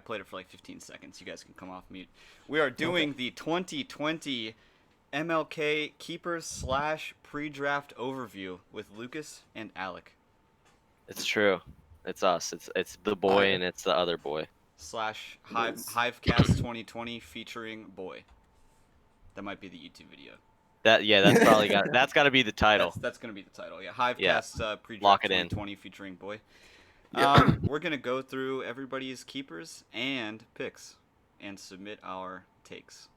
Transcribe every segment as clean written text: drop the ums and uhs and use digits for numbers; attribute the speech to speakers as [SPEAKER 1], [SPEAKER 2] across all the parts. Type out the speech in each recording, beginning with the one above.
[SPEAKER 1] played it for like 15 seconds. You guys can come off mute. We are doing the 2020 MLK Keepers / pre-draft overview with Lucas and Alec.
[SPEAKER 2] It's true. It's us. It's the boy and it's the other boy.
[SPEAKER 1] / HiveCast 2020 featuring Boii. That might be the YouTube video.
[SPEAKER 2] That's probably that's got to be the title.
[SPEAKER 1] That's gonna be the title. Yeah, HiveCast pre-draft 2020 featuring Boii. We're gonna go through everybody's keepers and picks and submit our takes.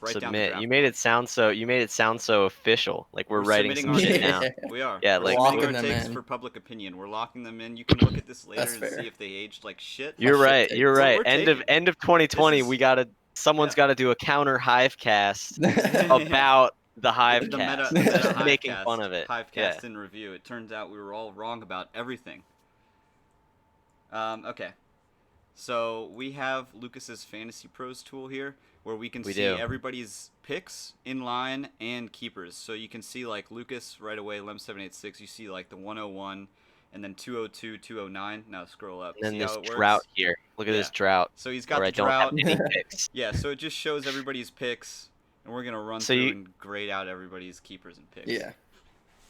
[SPEAKER 2] Submit. You made it sound so official. Like we're writing some shit down.
[SPEAKER 1] We are.
[SPEAKER 2] Yeah,
[SPEAKER 1] we're
[SPEAKER 2] like
[SPEAKER 1] submitting our takes for public opinion. We're locking them in. You can look at this later and see if they aged like shit.
[SPEAKER 2] You're right. You're right. End of 2020. Someone's got to do a counter HiveCast about the HiveCast.
[SPEAKER 1] The meta
[SPEAKER 2] making
[SPEAKER 1] HiveCast,
[SPEAKER 2] fun of it.
[SPEAKER 1] HiveCast in review. It turns out we were all wrong about everything. Okay. So we have Lucas's Fantasy Pros tool here, where we can see everybody's picks in line and keepers. So you can see like Lucas right away, Lem786. You see like the 101, and then 202, 209. Now scroll up.
[SPEAKER 2] And then
[SPEAKER 1] see
[SPEAKER 2] this
[SPEAKER 1] how it
[SPEAKER 2] drought
[SPEAKER 1] works?
[SPEAKER 2] here. Look at this drought.
[SPEAKER 1] So he's got the drought. Yeah. So it just shows everybody's picks, and we're gonna run through and grade out everybody's keepers and picks.
[SPEAKER 3] Yeah.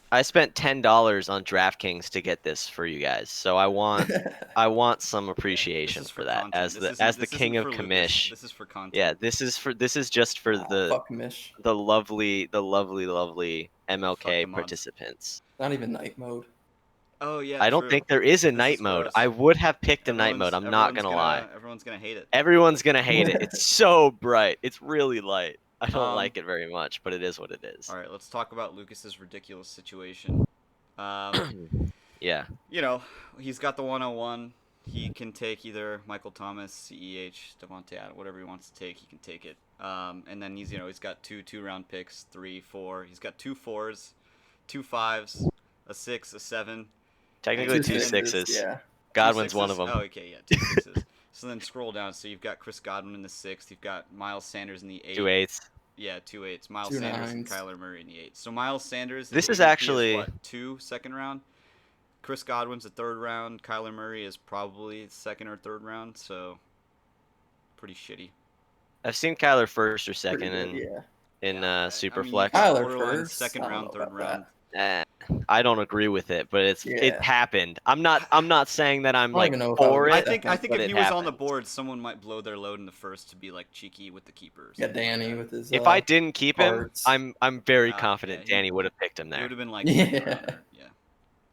[SPEAKER 2] I spent $10 on DraftKings to get this for you guys, so I want some appreciation for that
[SPEAKER 1] content.
[SPEAKER 2] as the king of commish.
[SPEAKER 1] This is for content.
[SPEAKER 2] Yeah, this is just for the lovely MLK participants.
[SPEAKER 3] Not even night mode.
[SPEAKER 1] Oh yeah.
[SPEAKER 2] I don't think there is a night mode. I would have picked a night mode. I'm not gonna lie.
[SPEAKER 1] Everyone's gonna hate it.
[SPEAKER 2] Everyone's gonna hate it. It's so bright. It's really light. I don't like it very much, but it is what it is.
[SPEAKER 1] All right, let's talk about Lucas's ridiculous situation.
[SPEAKER 2] Yeah.
[SPEAKER 1] You know, he's got the 101. He can take either Michael Thomas, CEH, Devontae Adams, whatever he wants to take. He can take it. And then he's got two round picks, 3, 4. He's got 2 4s, 2 5s, a 6, a 7.
[SPEAKER 2] Technically 2 6s. Yeah. Godwin's one of them.
[SPEAKER 1] Oh, okay, yeah, 2 6s. So then scroll down. So you've got Chris Godwin in the 6th. You've got Miles Sanders in the 8th.
[SPEAKER 2] 2 8s.
[SPEAKER 1] Yeah, 2 8s. Miles Sanders and Kyler Murray in the 8th. So Miles Sanders.
[SPEAKER 2] This is actually
[SPEAKER 1] what, 2 second round. Chris Godwin's a 3rd round. Kyler Murray is probably 2nd or 3rd round. So pretty shitty.
[SPEAKER 2] I've seen Kyler 1st or 2nd in Superflex.
[SPEAKER 3] Kyler 1st,
[SPEAKER 1] 2nd round, 3rd round.
[SPEAKER 2] I don't agree with it, but it happened. I'm not saying that I'm like for it.
[SPEAKER 1] I think if he was on the board, someone might blow their load in the 1st to be like cheeky with the keepers.
[SPEAKER 3] Yeah, Danny with his.
[SPEAKER 2] If I didn't keep him, I'm very confident Danny would have picked him there.
[SPEAKER 1] It would have been like yeah.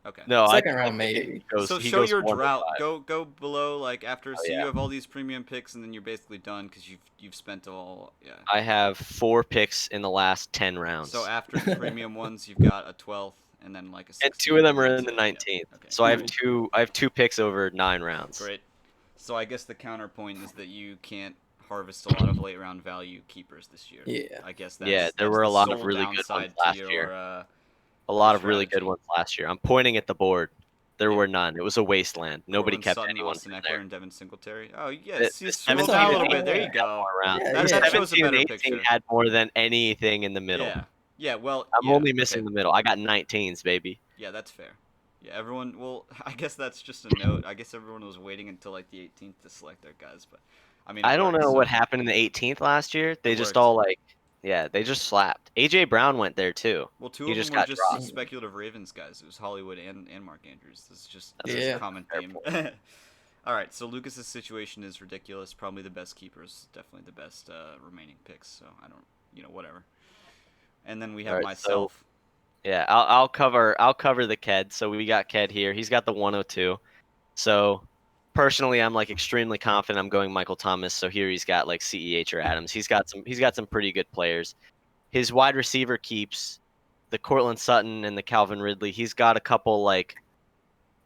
[SPEAKER 1] Okay.
[SPEAKER 3] No, 2nd round maybe.
[SPEAKER 1] So show your drought. Go below like after. So you have all these premium picks, and then you're basically done because you've spent all. Yeah.
[SPEAKER 2] I have 4 picks in the last 10 rounds.
[SPEAKER 1] So after the premium ones, you've got a 12th, and then like a 16th.
[SPEAKER 2] And 2 of them are in the 19th.
[SPEAKER 1] Yeah. Okay.
[SPEAKER 2] So I have 2 picks over 9 rounds.
[SPEAKER 1] Great. So I guess the counterpoint is that you can't harvest a lot of late round value keepers this year.
[SPEAKER 3] Yeah.
[SPEAKER 1] I guess that's
[SPEAKER 2] there were a lot of really good ones last year. A lot of really good ones last year. I'm pointing at the board. There were none. It was a wasteland. Nobody kept anyone from there.
[SPEAKER 1] And Devin Singletary. Oh, yes. Scroll down a little bit. There you go.
[SPEAKER 3] Yeah,
[SPEAKER 1] that shows a better picture.
[SPEAKER 2] Had more than anything in the middle.
[SPEAKER 1] Yeah. Well,
[SPEAKER 2] I'm only missing the middle. I got 19s, baby.
[SPEAKER 1] Yeah, that's fair. Yeah, everyone. Well, I guess that's just a note. I guess everyone was waiting until like the 18th to select their guys, but I mean.
[SPEAKER 2] I don't know what happened in the 18th last year. They just all like. Yeah, they just slapped. AJ Brown went there too.
[SPEAKER 1] Well, 2 of them were just speculative Ravens guys. It was Hollywood and Mark Andrews. This is just a common theme. All right, so Lucas's situation is ridiculous. Probably the best keepers, definitely the best remaining picks. So I don't, whatever. And then we have myself.
[SPEAKER 2] So, yeah, I'll cover the Ked. So we got Ked here. He's got the 102. So personally, I'm like extremely confident I'm going Michael Thomas. So here he's got like CEH or Adams. He's got some pretty good players. His wide receiver keeps the Cortland Sutton and the Calvin Ridley. He's got a couple like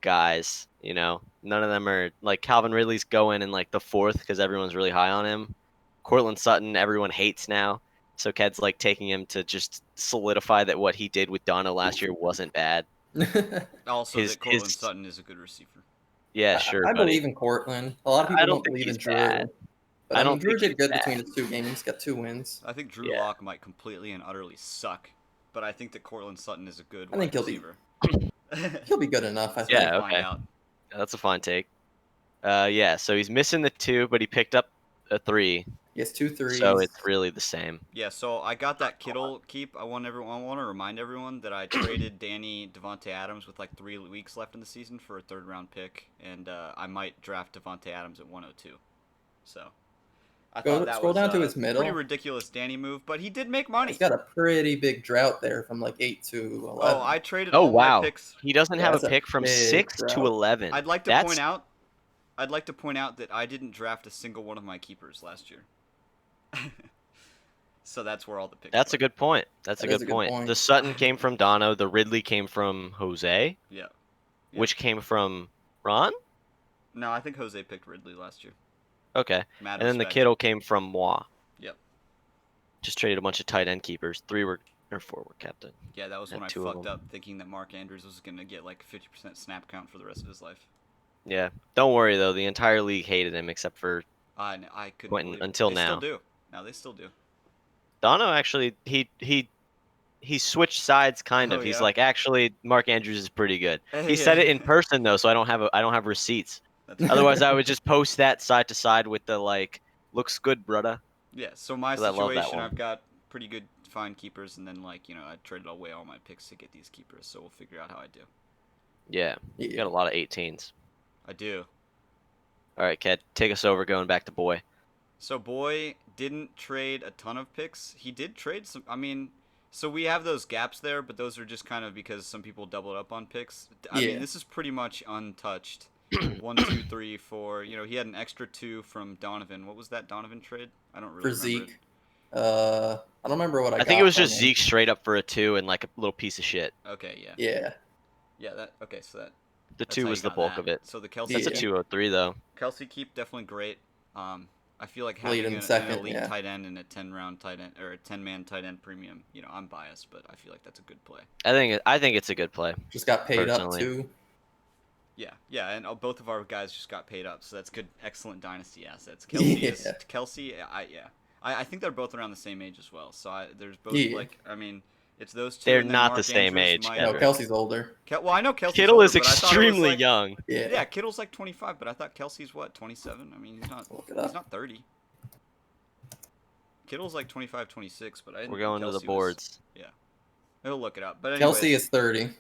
[SPEAKER 2] guys, none of them are like Calvin Ridley's going in like the 4th because everyone's really high on him. Cortland Sutton, everyone hates now. So Ked's like taking him to just solidify that what he did with Donna last year wasn't bad.
[SPEAKER 1] Also, that Cortland Sutton is a good receiver.
[SPEAKER 2] Yeah, sure.
[SPEAKER 3] I believe in Cortland. A lot of people don't believe in Drew. But I mean, Drew did good between his 2 games. He's got 2 wins.
[SPEAKER 1] I think Drew Lock might completely and utterly suck, but I think that Cortland Sutton is a good
[SPEAKER 3] wide
[SPEAKER 1] receiver.
[SPEAKER 3] He'll be good enough. I think.
[SPEAKER 2] Yeah, okay. That's a fine take. Yeah, so he's missing the 2, but he picked up a 3.
[SPEAKER 3] He has 2 threes.
[SPEAKER 2] So it's really the same.
[SPEAKER 1] Yeah, so I got that Kittle keep. I want to remind everyone that I traded Danny Devontae Adams with like 3 weeks left in the season for a 3rd-round pick, and I might draft Devontae Adams at 102. So I thought that
[SPEAKER 3] scroll
[SPEAKER 1] was
[SPEAKER 3] down to his middle.
[SPEAKER 1] Pretty ridiculous Danny move, but he did make money.
[SPEAKER 3] He's got a pretty big drought there from like 8 to 11.
[SPEAKER 1] Oh, I traded all my picks.
[SPEAKER 2] He doesn't have a pick from 6 to 11.
[SPEAKER 1] I'd like to point out that I didn't draft a single one of my keepers last year. So that's where all the picks
[SPEAKER 2] That's
[SPEAKER 1] are.
[SPEAKER 2] a good point. That's a good point. The Sutton came from Dono. The Ridley came from Jose.
[SPEAKER 1] Yeah.
[SPEAKER 2] Which came from Ron?
[SPEAKER 1] No, I think Jose picked Ridley last year.
[SPEAKER 2] Okay. And then the Kittle came from Moi.
[SPEAKER 1] Yep.
[SPEAKER 2] Just traded a bunch of tight end keepers. 4 were captain.
[SPEAKER 1] Yeah, that was when I fucked up thinking that Mark Andrews was going to get like 50% snap count for the rest of his life.
[SPEAKER 2] Yeah. Don't worry, though. The entire league hated him except for
[SPEAKER 1] I couldn't
[SPEAKER 2] Quentin until now.
[SPEAKER 1] They still do. Now they still do.
[SPEAKER 2] Dono actually, he switched sides kind of. He's like, actually, Mark Andrews is pretty good. He said it in person though, so I don't have receipts. Otherwise, I would just post that side to side with the like, looks good, brudda.
[SPEAKER 1] Yeah. So my situation, I've got pretty good fine keepers, and then like I traded away all my picks to get these keepers. So we'll figure out how I do.
[SPEAKER 2] Yeah. You got a lot of 18s.
[SPEAKER 1] I do.
[SPEAKER 2] All right, Ked, take us over. Going back to Boii.
[SPEAKER 1] So Boii didn't trade a ton of picks. He did trade some. I mean, so we have those gaps there, but those are just kind of because some people doubled up on picks. I mean, this is pretty much untouched. 1, 2, 3, 4. He had an extra 2 from Donovan. What was that Donovan trade? I don't really remember. For Zeke.
[SPEAKER 3] I don't remember what I got.
[SPEAKER 2] I think it was just Zeke straight up for a 2 and like a little piece of shit.
[SPEAKER 1] Okay, yeah.
[SPEAKER 3] Yeah.
[SPEAKER 1] Yeah, okay, so that.
[SPEAKER 2] The 2 was the bulk of it.
[SPEAKER 1] So the Kelsey.
[SPEAKER 2] That's a 203 though.
[SPEAKER 1] Kelsey keep definitely great. I feel like having an elite tight end and a 10-round tight end or a 10-man tight end premium. I'm biased, but I feel like that's a good play.
[SPEAKER 2] I think it's a good play.
[SPEAKER 3] Just got paid up too.
[SPEAKER 1] Yeah, and both of our guys just got paid up, so that's good, excellent dynasty assets. Kelsey, I think they're both around the same age as well. So there's both it's those 2.
[SPEAKER 2] They're not the same age.
[SPEAKER 3] No, Kelsey's older.
[SPEAKER 1] Well, I know Kelsey's
[SPEAKER 2] Kittle
[SPEAKER 1] older,
[SPEAKER 2] is extremely young.
[SPEAKER 1] Yeah, Kittle's like 25, but I thought Kelsey's what, 27? I mean, he's not 30. Kittle's like 25, 26, but I didn't.
[SPEAKER 2] We're going to the boards.
[SPEAKER 1] Yeah, we'll look it up. But anyways,
[SPEAKER 3] Kelsey is 30.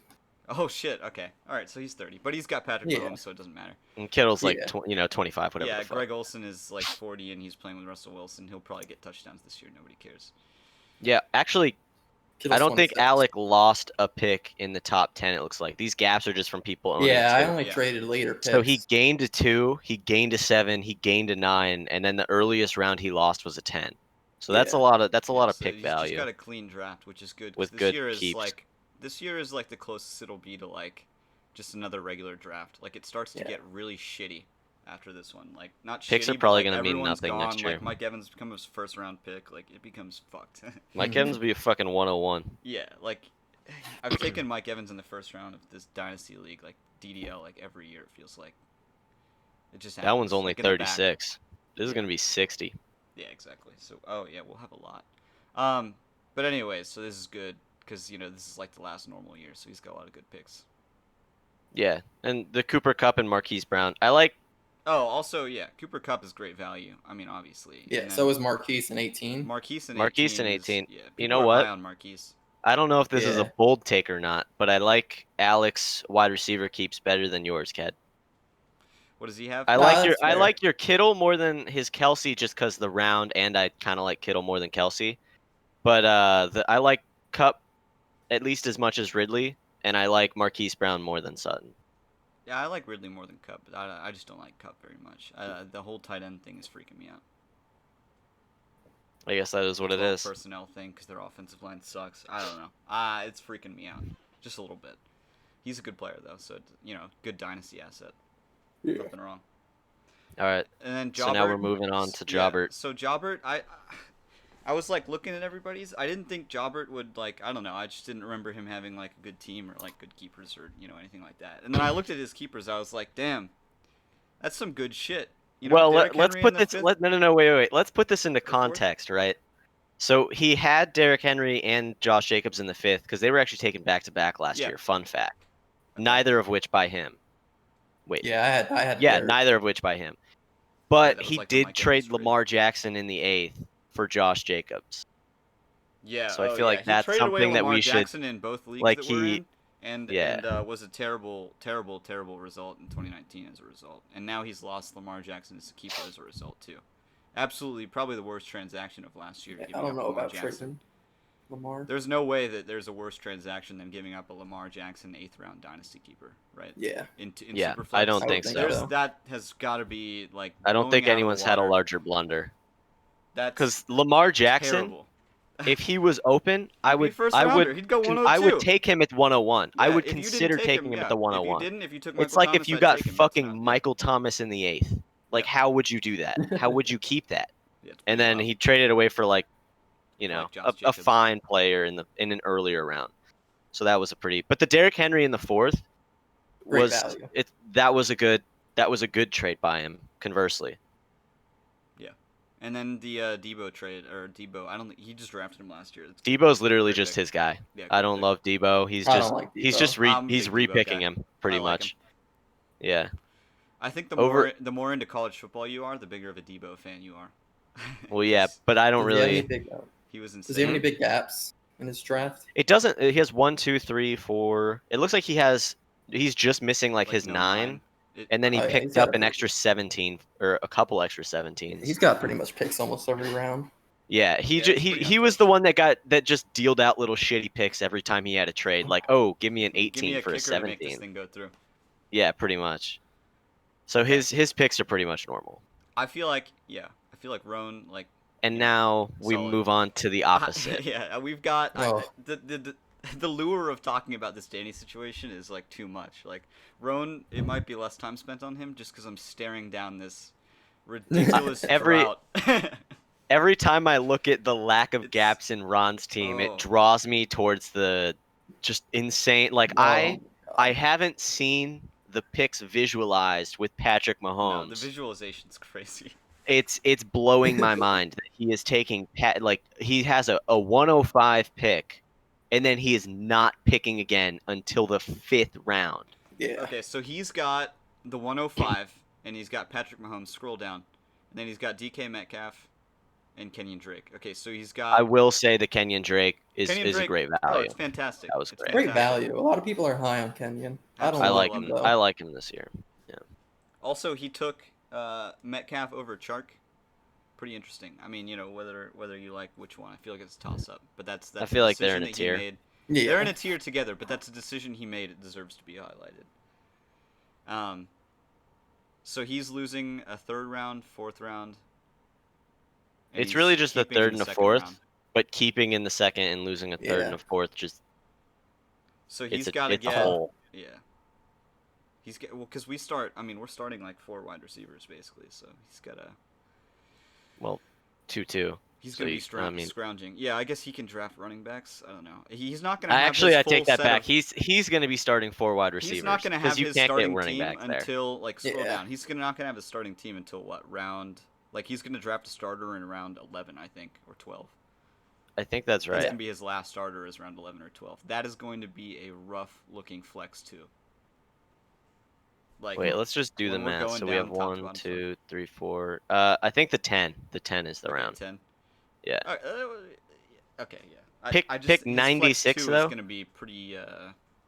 [SPEAKER 1] Oh shit. Okay. All right. So he's 30, but he's got Patrick Mahomes, so it doesn't matter.
[SPEAKER 2] And Kittle's like 25, whatever.
[SPEAKER 1] Yeah, Greg Olsen is like 40, and he's playing with Russell Wilson. He'll probably get touchdowns this year. Nobody cares.
[SPEAKER 2] Yeah, actually.
[SPEAKER 3] Kittle's
[SPEAKER 2] I don't think Alec lost a pick in the top 10, it looks like. These gaps are just from people owning
[SPEAKER 3] I only traded later picks.
[SPEAKER 2] So he gained a 2, he gained a 7, he gained a 9, and then the earliest round he lost was a 10. So that's a lot of pick value.
[SPEAKER 1] He's just got a clean draft, which is good.
[SPEAKER 2] With
[SPEAKER 1] this
[SPEAKER 2] good
[SPEAKER 1] year
[SPEAKER 2] keeps.
[SPEAKER 1] This year is like the closest it'll be to like just another regular draft. Like it starts to get really shitty after this one. Like not
[SPEAKER 2] picks
[SPEAKER 1] shitty,
[SPEAKER 2] are probably
[SPEAKER 1] going to
[SPEAKER 2] mean nothing
[SPEAKER 1] gone.
[SPEAKER 2] next year.
[SPEAKER 1] Like Mike Evans becomes a 1st-round pick. Like it becomes fucked.
[SPEAKER 2] Mike Evans will be a fucking 101.
[SPEAKER 1] Yeah, like I've taken Mike Evans in the 1st round of this dynasty league, like DDL, like every year it feels like. It just happens.
[SPEAKER 2] That one's only 36. This is going to be 60.
[SPEAKER 1] Yeah, exactly. So we'll have a lot. But anyways, so this is good because this is like the last normal year, so he's got a lot of good picks.
[SPEAKER 2] Yeah, and the Cooper Kupp and Marquise Brown. I like.
[SPEAKER 1] Oh, also, yeah, Cooper Kupp is great value. I mean, obviously.
[SPEAKER 3] Yeah, so is Marquise in 18.
[SPEAKER 1] Marquise in
[SPEAKER 2] 18.
[SPEAKER 1] Yeah,
[SPEAKER 2] you know what?
[SPEAKER 1] On Marquise.
[SPEAKER 2] I don't know if this is a bold take or not, but I like Alec's wide receiver keeps better than yours, Ked.
[SPEAKER 1] What does he have?
[SPEAKER 2] I like your Kittle more than his Kelsey just because the round, and I kind of like Kittle more than Kelsey. But I like Kupp at least as much as Ridley, and I like Marquise Brown more than Sutton.
[SPEAKER 1] Yeah, I like Ridley more than Kupp, but I just don't like Kupp very much. The whole tight end thing is freaking me out.
[SPEAKER 2] I guess that is what it is.
[SPEAKER 1] Personnel thing because their offensive line sucks. I don't know. It's freaking me out just a little bit. He's a good player though, so good dynasty asset. Yeah. Nothing wrong.
[SPEAKER 2] All right.
[SPEAKER 1] And then Jobbert,
[SPEAKER 2] so now we're moving on to Jobbert.
[SPEAKER 1] Yeah, so Jobbert, I was like looking at everybody's. I didn't think Jobbert would like. I don't know. I just didn't remember him having like a good team or like good keepers or anything like that. And then I looked at his keepers. I was like, damn, that's some good shit.
[SPEAKER 2] Well, let's put this. No, wait. Let's put this into context, right? So he had Derrick Henry and Josh Jacobs in the 5th because they were actually taken back to back last year. Fun fact. Neither of which by him. Wait.
[SPEAKER 3] Yeah, I had.
[SPEAKER 2] Yeah,
[SPEAKER 3] Derek.
[SPEAKER 2] neither of which by him. But he did trade Lamar Jackson in the 8th for Josh Jacobs.
[SPEAKER 1] Yeah.
[SPEAKER 2] So I feel like
[SPEAKER 1] he
[SPEAKER 2] that's
[SPEAKER 1] traded away
[SPEAKER 2] something that
[SPEAKER 1] Lamar
[SPEAKER 2] we should.
[SPEAKER 1] Jackson in both leagues
[SPEAKER 2] Like
[SPEAKER 1] that we're in, and
[SPEAKER 2] yeah.
[SPEAKER 1] was a terrible result in 2019 as a result. And now he's lost Lamar Jackson as a keeper as a result too. Absolutely, probably the worst transaction of last year.
[SPEAKER 3] I don't know about trading Lamar.
[SPEAKER 1] There's no way that there's a worse transaction than giving up a Lamar Jackson 8th round dynasty keeper, right?
[SPEAKER 3] Yeah.
[SPEAKER 1] In
[SPEAKER 2] yeah,
[SPEAKER 1] Superflex.
[SPEAKER 2] I don't think so.
[SPEAKER 1] That has got to be like.
[SPEAKER 2] I don't think anyone's had a larger blunder.
[SPEAKER 1] That's
[SPEAKER 2] because Lamar Jackson.
[SPEAKER 1] Terrible.
[SPEAKER 2] If he was open, I would
[SPEAKER 1] He'd go 102.
[SPEAKER 2] I would take him at 101.
[SPEAKER 1] Yeah,
[SPEAKER 2] I would consider taking him at the 101.
[SPEAKER 1] If you took Michael
[SPEAKER 2] it's like
[SPEAKER 1] Thomas,
[SPEAKER 2] if you
[SPEAKER 1] I'd
[SPEAKER 2] got
[SPEAKER 1] take him
[SPEAKER 2] fucking Michael Thomas in the 8th. Like, how would you do that? How would you keep that? And then he traded away for like a fine player in an earlier round. So that was a pretty. But the Derrick Henry in the 4th was that was a good trade by him. Conversely.
[SPEAKER 1] And then the Debo trade, I don't think he just drafted him last year.
[SPEAKER 2] Debo's literally just his guy. Yeah, I don't love Debo. He's just he's repicking him pretty much. Yeah.
[SPEAKER 1] I think the more into college football you are, the bigger of a Debo fan you are.
[SPEAKER 2] Well, yeah, but I don't really.
[SPEAKER 1] He was insane.
[SPEAKER 3] Does he have any big gaps in his draft?
[SPEAKER 2] It doesn't. He has 1, 2, 3, 4. It looks like he's just missing like his 9. And then he picked up an extra 17 or a couple extra 17s.
[SPEAKER 3] He's got pretty much picks almost every round.
[SPEAKER 2] Yeah, he was the one that just dealed out little shitty picks every time he had a trade. Like, oh, give me an 18 for a 17.
[SPEAKER 1] To make this thing go through.
[SPEAKER 2] Yeah, pretty much. So his picks are pretty much normal.
[SPEAKER 1] I feel like Roan like.
[SPEAKER 2] And now we move on to the opposite.
[SPEAKER 1] Yeah, we've got the lure of talking about this Danny situation is like too much. Like Roan, it might be less time spent on him just because I'm staring down this ridiculous drought.
[SPEAKER 2] Every time I look at the lack of gaps in Ron's team, it draws me towards the just insane. Like I haven't seen the picks visualized with Patrick Mahomes.
[SPEAKER 1] No, the visualization's crazy.
[SPEAKER 2] It's blowing my mind that he is taking he has a 105 pick. And then he is not picking again until the 5th round.
[SPEAKER 3] Yeah.
[SPEAKER 1] Okay, so he's got the 105, and he's got Patrick Mahomes. Scroll down. And then he's got DK Metcalf and Kenyon Drake. Okay, so he's got...
[SPEAKER 2] I will say the Kenyon Drake is a great value.
[SPEAKER 1] Oh, it's fantastic.
[SPEAKER 2] That was
[SPEAKER 3] great value. A lot of people are high on Kenyon. I
[SPEAKER 2] like him. I like him this year. Yeah.
[SPEAKER 1] Also, he took Metcalf over Chark. Pretty interesting. I mean, whether you like which one, I feel like it's a toss-up. But that's
[SPEAKER 2] I feel like they're in a tier.
[SPEAKER 1] Yeah. They're in a tier together, but that's a decision he made. It deserves to be highlighted. So he's losing a 3rd round, 4th round.
[SPEAKER 2] It's really just the 3rd and the 4th, but keeping in the 2nd and losing a 3rd and a 4th just.
[SPEAKER 1] So he's got to get.
[SPEAKER 2] A hole.
[SPEAKER 1] Yeah. Because we're starting like 4 wide receivers basically, so he's got to.
[SPEAKER 2] Well, 2-2.
[SPEAKER 1] He's going to be scrounging. Yeah, I guess he can draft running backs. I don't know. He's not going to.
[SPEAKER 2] Actually, I take that back. He's going to be starting 4 wide receivers.
[SPEAKER 1] He's not going to have his starting team
[SPEAKER 2] until
[SPEAKER 1] scroll down. He's not going to have his starting team until what round? Like he's going to draft a starter in around 11, I think, or 12.
[SPEAKER 2] I think that's right.
[SPEAKER 1] That's going to be his last starter is around 11 or 12. That is going to be a rough looking flex too. Like, wait,
[SPEAKER 2] let's just do the math. So we have 1, 2, 3, 4. I think the 10. The 10 is the round.
[SPEAKER 1] 10.
[SPEAKER 2] Yeah.
[SPEAKER 1] Okay. Yeah.
[SPEAKER 2] Pick 96 though.
[SPEAKER 1] Is going to be pretty.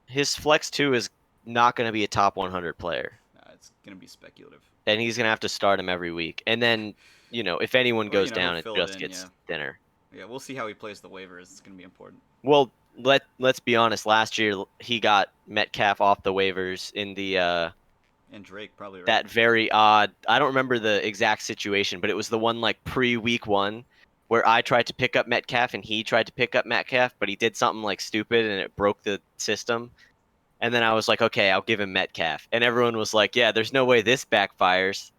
[SPEAKER 2] His flex 2 is not going to be a top 100 player.
[SPEAKER 1] It's going to be speculative.
[SPEAKER 2] And he's going to have to start him every week. And then, if anyone goes down, it just gets thinner.
[SPEAKER 1] Yeah, we'll see how he plays the waivers. It's going to be important.
[SPEAKER 2] Well, let's be honest. Last year he got Metcalf off the waivers in the.
[SPEAKER 1] And Drake probably right.
[SPEAKER 2] That very odd. I don't remember the exact situation, but it was the one like pre-week 1 where I tried to pick up Metcalf and he tried to pick up Metcalf, but he did something like stupid and it broke the system. And then I was like, okay, I'll give him Metcalf. And everyone was like, yeah, there's no way this backfires.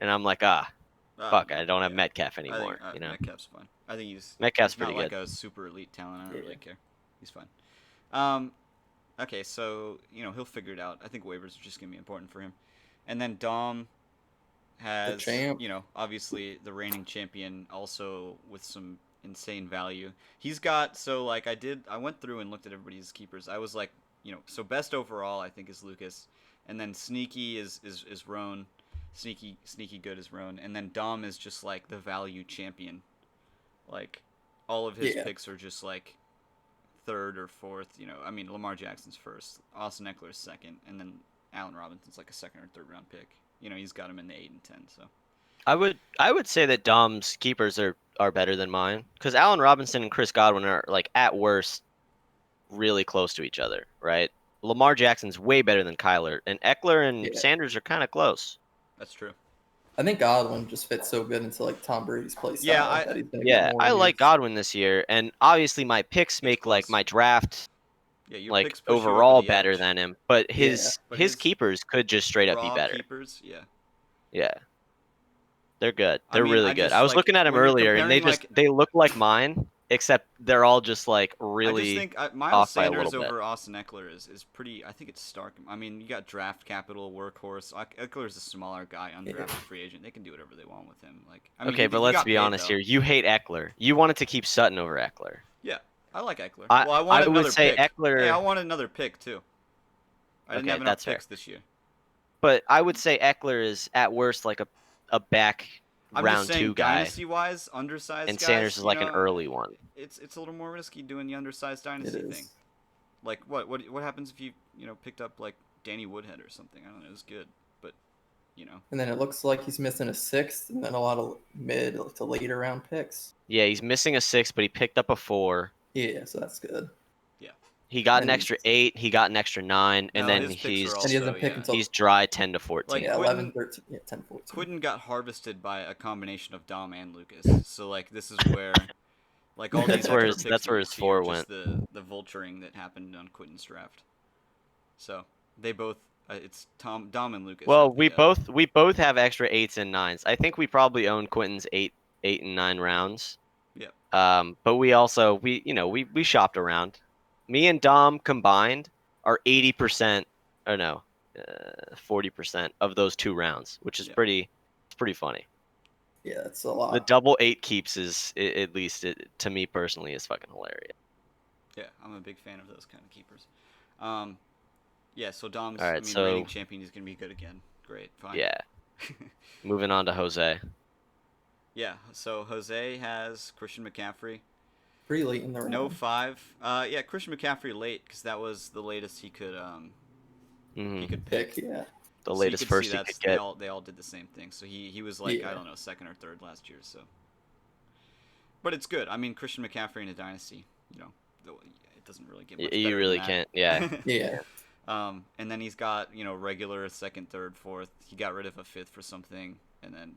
[SPEAKER 2] And I'm like, fuck, I don't have Metcalf anymore.
[SPEAKER 1] I think, Metcalf's fine. I think
[SPEAKER 2] Metcalf's
[SPEAKER 1] pretty
[SPEAKER 2] good.
[SPEAKER 1] Like a super elite talent. I don't really care. He's fine. Okay, so, he'll figure it out. I think waivers are just going to be important for him. And then Dom has, obviously the reigning champion also with some insane value. He's got, I went through and looked at everybody's keepers. I was like, So best overall I think is Lucas, and then sneaky is Roan, sneaky good is Roan, and then Dom is just like the value champion. Like all of his picks are just like third or fourth. I mean Lamar Jackson's first, Austin Eckler's second, and then Allen Robinson's like a second or third round pick. He's got him in the 8 and 10. So
[SPEAKER 2] I would say that Dom's keepers are better than mine because Allen Robinson and Chris Godwin are like at worst really close to each other, right? Lamar Jackson's way better than Kyler, and Eckler and Sanders are kind of close.
[SPEAKER 1] That's true.
[SPEAKER 3] I think Godwin just fits so good into like Tom Brady's play style.
[SPEAKER 2] I like Godwin this year, and obviously my picks make like my draft like overall better than him, but his keepers could just straight up be better.
[SPEAKER 1] Keepers,
[SPEAKER 2] yeah, they're good. They're really good. I was looking at them earlier, and they look like mine, except they're all just like really.
[SPEAKER 1] I just think Miles Sanders over Austin Eckler is pretty. I think it's stark. I mean, you got draft capital, workhorse. Eckler's a smaller guy, undrafted free agent. They can do whatever they want with him. Like, I mean,
[SPEAKER 2] okay, but let's be honest here. You hate Eckler. You wanted to keep Sutton over Eckler.
[SPEAKER 1] Yeah, I like Eckler.
[SPEAKER 2] I would say
[SPEAKER 1] pick.
[SPEAKER 2] Eckler.
[SPEAKER 1] Hey, I want another pick too. I didn't have enough picks this year.
[SPEAKER 2] But I would say Eckler is at worst like a back. Round 2 guy.
[SPEAKER 1] Dynasty-wise, undersized
[SPEAKER 2] and
[SPEAKER 1] guys,
[SPEAKER 2] Sanders is like an early one.
[SPEAKER 1] It's a little more risky doing the undersized dynasty thing. Like what happens if you picked up like Danny Woodhead or something? I don't know. It's good, but
[SPEAKER 3] And then it looks like he's missing a 6th, and then a lot of mid to later round picks.
[SPEAKER 2] Yeah, he's missing a 6, but he picked up a 4.
[SPEAKER 3] Yeah, so that's good.
[SPEAKER 2] He got an extra 8. He got an extra 9, and then he's dry 10 to 14.
[SPEAKER 3] Like 11, 13, 10, 14.
[SPEAKER 1] Quentin got harvested by a combination of Dom and Lucas. So like this is where like all these
[SPEAKER 2] that's where his 4 went.
[SPEAKER 1] The vulturing that happened on Quentin's draft. So they both it's Dom and Lucas.
[SPEAKER 2] Well, we both have extra 8s and 9s. I think we probably own Quentin's 8 and 9 rounds.
[SPEAKER 1] Yeah.
[SPEAKER 2] But we also we shopped around. Me and Dom combined are 80%, or no, 40% of those 2 rounds, which is pretty funny.
[SPEAKER 3] Yeah, that's a lot.
[SPEAKER 2] The double 8 keeps is, at least to me personally, is fucking hilarious.
[SPEAKER 1] Yeah, I'm a big fan of those kind of keepers. Yeah, so Dom's
[SPEAKER 2] so,
[SPEAKER 1] reigning champion is going to be good again. Great, fine.
[SPEAKER 2] Yeah. Moving on to Jose.
[SPEAKER 1] Yeah, so Jose has Christian McCaffrey.
[SPEAKER 3] Pretty late in the round.
[SPEAKER 1] No 5. Yeah, Christian McCaffrey late because that was the latest he could pick.
[SPEAKER 3] Yeah.
[SPEAKER 2] The latest first he could get.
[SPEAKER 1] They all did the same thing. So he was like I don't know, second or third last year. So, but it's good. I mean, Christian McCaffrey in a dynasty, it doesn't really get much better
[SPEAKER 2] You really
[SPEAKER 1] than
[SPEAKER 2] can't.
[SPEAKER 1] that.
[SPEAKER 2] Yeah.
[SPEAKER 1] Yeah. And then he's got regular second, third, fourth. He got rid of a 5th for something, and then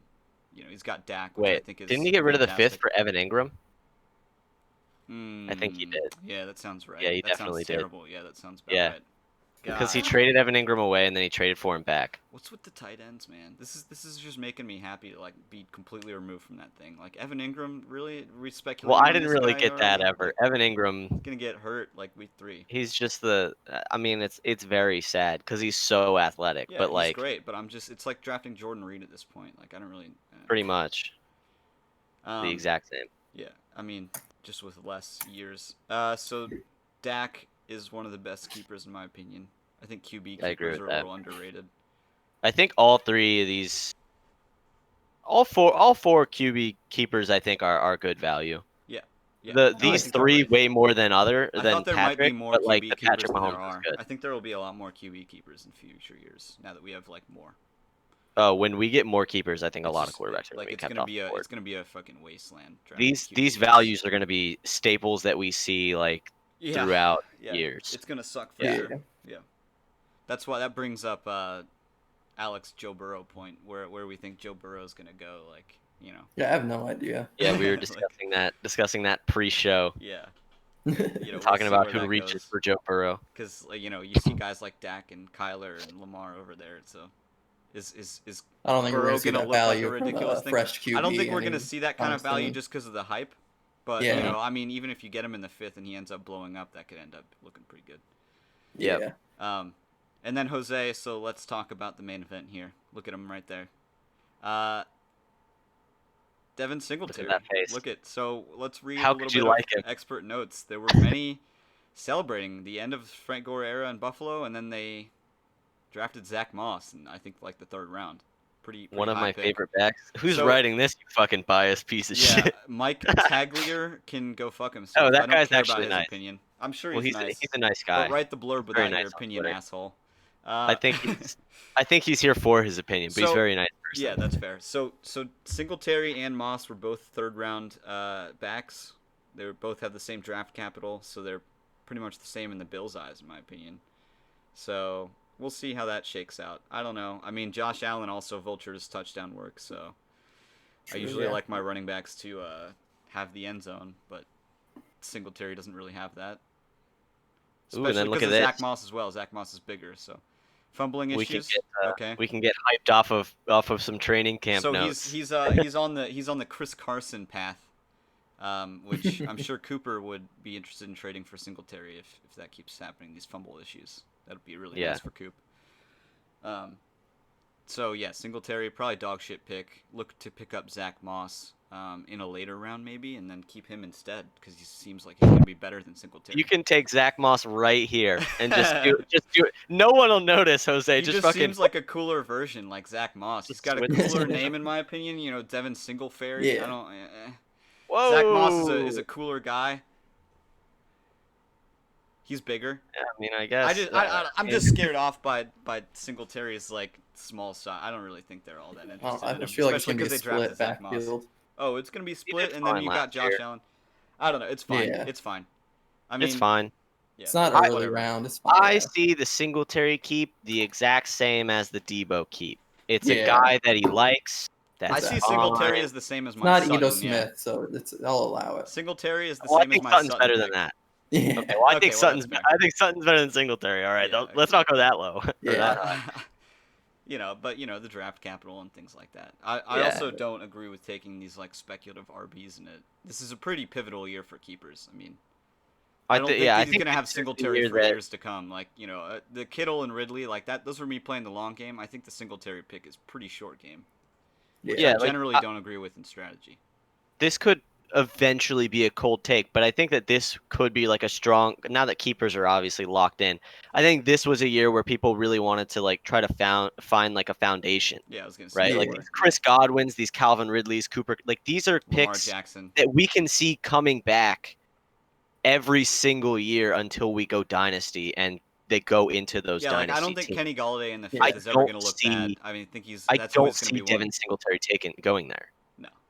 [SPEAKER 1] he's got Dak. Which I think is
[SPEAKER 2] didn't he get rid of the 5th for Evan Ingram? I think he did.
[SPEAKER 1] Yeah, that sounds right.
[SPEAKER 2] Yeah, he definitely did.
[SPEAKER 1] Terrible. Yeah, that sounds about right.
[SPEAKER 2] Because he traded Evan Ingram away and then he traded for him back.
[SPEAKER 1] What's with the tight ends, man? This is just making me happy to like be completely removed from that thing. Like Evan Ingram, really? We speculate.
[SPEAKER 2] Well, I didn't really get that ever. Evan Ingram
[SPEAKER 1] gonna get hurt like week 3.
[SPEAKER 2] He's just I mean, it's very sad because he's so athletic.
[SPEAKER 1] Yeah,
[SPEAKER 2] but
[SPEAKER 1] he's great. But it's like drafting Jordan Reed at this point. Like I don't really.
[SPEAKER 2] Pretty much. The exact same.
[SPEAKER 1] Yeah, I mean, just with less years. So Dak is one of the best keepers in my opinion. I think QB keepers are a little underrated.
[SPEAKER 2] I think all 3 of these, all four QB keepers, I think are good value.
[SPEAKER 1] Yeah.
[SPEAKER 2] These 3 way more than
[SPEAKER 1] Patrick,
[SPEAKER 2] might be more
[SPEAKER 1] but
[SPEAKER 2] like
[SPEAKER 1] QB
[SPEAKER 2] the Patrick
[SPEAKER 1] Mahomes
[SPEAKER 2] is good.
[SPEAKER 1] I think there will be a lot more QB keepers in future years now that we have like more.
[SPEAKER 2] Oh, when we get more keepers, I think a lot of quarterbacks are going to be kept off the board.
[SPEAKER 1] It's going to be a fucking wasteland.
[SPEAKER 2] These values are going to be staples that we see like throughout years.
[SPEAKER 1] It's going to suck for sure. Yeah. That's why that brings up Alec's Joe Burrow point, where we think Joe Burrow is going to go. Like
[SPEAKER 3] Yeah, I have no idea.
[SPEAKER 2] Yeah, we were discussing that pre-show.
[SPEAKER 1] Yeah.
[SPEAKER 2] Talking about who reaches for Joe Burrow.
[SPEAKER 1] Because you see guys like Dak and Kyler and Lamar over there. So is
[SPEAKER 3] I don't think
[SPEAKER 1] Burrow
[SPEAKER 3] we're going to
[SPEAKER 1] look
[SPEAKER 3] value
[SPEAKER 1] like a ridiculous thing?
[SPEAKER 3] Fresh QB.
[SPEAKER 1] I don't think we're going to see that kind of value just because of the hype. But I mean, even if you get him in the 5th and he ends up blowing up, that could end up looking pretty good.
[SPEAKER 2] Yeah.
[SPEAKER 1] And then Jose. So let's talk about the main event here. Look at him right there. Devin Singletary.
[SPEAKER 2] Look at that face.
[SPEAKER 1] So let's read
[SPEAKER 2] How
[SPEAKER 1] a little
[SPEAKER 2] could you
[SPEAKER 1] bit
[SPEAKER 2] like
[SPEAKER 1] of
[SPEAKER 2] him?
[SPEAKER 1] expert notes. There were many celebrating the end of Frank Gore era in Buffalo, and then they drafted Zach Moss, and I think like the 3rd round. Pretty
[SPEAKER 2] One of
[SPEAKER 1] high
[SPEAKER 2] my
[SPEAKER 1] pick.
[SPEAKER 2] favorite backs. Who's writing this, you fucking biased piece of shit?
[SPEAKER 1] Mike Taglier can go fuck himself.
[SPEAKER 2] Oh, that
[SPEAKER 1] I don't
[SPEAKER 2] guy's
[SPEAKER 1] care
[SPEAKER 2] actually
[SPEAKER 1] about his
[SPEAKER 2] nice.
[SPEAKER 1] opinion. I'm sure
[SPEAKER 2] Well,
[SPEAKER 1] he's nice.
[SPEAKER 2] He's a nice guy.
[SPEAKER 1] But write the blurb without your opinion, asshole.
[SPEAKER 2] I think he's here for his opinion, but he's a very nice person.
[SPEAKER 1] Yeah, that's fair. So Singletary and Moss were both 3rd round backs. They both have the same draft capital, so they're pretty much the same in the Bills' eyes, in my opinion. So we'll see how that shakes out. I don't know. I mean, Josh Allen also vultured his touchdown work, so I usually like my running backs to have the end zone, but Singletary doesn't really have that. Especially because of Zach Moss as well. Zach Moss is bigger, so fumbling issues.
[SPEAKER 2] We can get hyped off of some training camp notes.
[SPEAKER 1] So he's on the Chris Carson path, which I'm sure Cooper would be interested in trading for Singletary if that keeps happening. These fumble issues, that'd be really nice for Coop. So yeah, Singletary probably dog shit pick. Look to pick up Zach Moss in a later round maybe, and then keep him instead because he seems like he's gonna be better than Singletary.
[SPEAKER 2] You can take Zach Moss right here and just do it. No one will notice, Jose.
[SPEAKER 1] He just seems like a cooler version, like Zach Moss. He's got a cooler name in my opinion. You know, Devin Singletary.
[SPEAKER 3] Yeah.
[SPEAKER 1] I don't.
[SPEAKER 2] Whoa.
[SPEAKER 1] Zach Moss is a cooler guy. He's bigger.
[SPEAKER 2] Yeah, I mean, I guess.
[SPEAKER 1] I'm just scared off by Singletary's like small size. I don't really think they're all that interested in him,
[SPEAKER 3] feel like
[SPEAKER 1] especially because they drafted Zach Moss. Oh, it's gonna be split, and then you got Josh Allen. I don't know. It's fine.
[SPEAKER 3] Yeah.
[SPEAKER 1] It's fine. I mean,
[SPEAKER 2] it's fine.
[SPEAKER 3] Yeah, it's not early round. It's fine.
[SPEAKER 2] I see the Singletary keep the exact same as the Debo keep. It's a guy that he likes.
[SPEAKER 1] I see Singletary as the same as my
[SPEAKER 3] Sutton. Not Edo Smith, so I'll allow it.
[SPEAKER 1] Singletary is the same as my
[SPEAKER 2] Sutton's
[SPEAKER 1] Sutton
[SPEAKER 2] better
[SPEAKER 1] pick.
[SPEAKER 2] than that.
[SPEAKER 3] Yeah.
[SPEAKER 2] Okay, well, I think Sutton's better than Singletary. All right, let's not go that low.
[SPEAKER 1] You know, but the draft capital and things like that. I also don't agree with taking these like speculative RBs in it. This is a pretty pivotal year for keepers. I mean, I don't think he's gonna have Singletary for years to come. Like the Kittle and Ridley, like that. Those were me playing the long game. I think the Singletary pick is pretty short game. Which I generally don't agree with in strategy.
[SPEAKER 2] This could eventually be a cold take, but I think that this could be like a strong, now that keepers are obviously locked in, I think this was a year where people really wanted to like try to find like a foundation.
[SPEAKER 1] Yeah, I was gonna say.
[SPEAKER 2] Right? Like these Chris Godwins, these Calvin Ridleys, Cooper, like these are picks that we can see coming back every single year until we go dynasty and they go into those dynasty
[SPEAKER 1] I don't think
[SPEAKER 2] teams.
[SPEAKER 1] Kenny Galladay in the fifth is ever going to look bad. I mean, I don't see
[SPEAKER 2] Devin Singletary going there.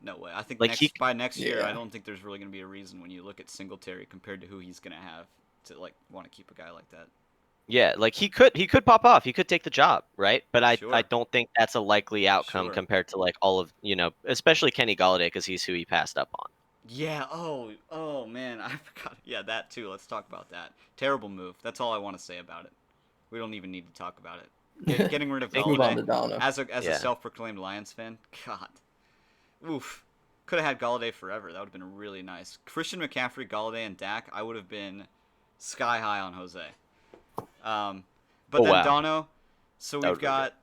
[SPEAKER 1] No way. I think
[SPEAKER 2] like
[SPEAKER 1] by next year, I don't think there's really going to be a reason when you look at Singletary compared to who he's going to have to like want to keep a guy like that.
[SPEAKER 2] Yeah, like he could pop off. He could take the job, right? But I don't think that's a likely outcome compared to like all of especially Kenny Galladay because he's who he passed up on.
[SPEAKER 1] Yeah. Oh man, I forgot. Yeah, that too. Let's talk about that. Terrible move. That's all I want to say about it. We don't even need to talk about it. Getting rid of Galladay as a self-proclaimed Lions fan. God. Oof. Could have had Galladay forever. That would have been really nice. Christian McCaffrey, Galladay, and Dak, I would have been sky high on Jose. But then Dono, so we've got,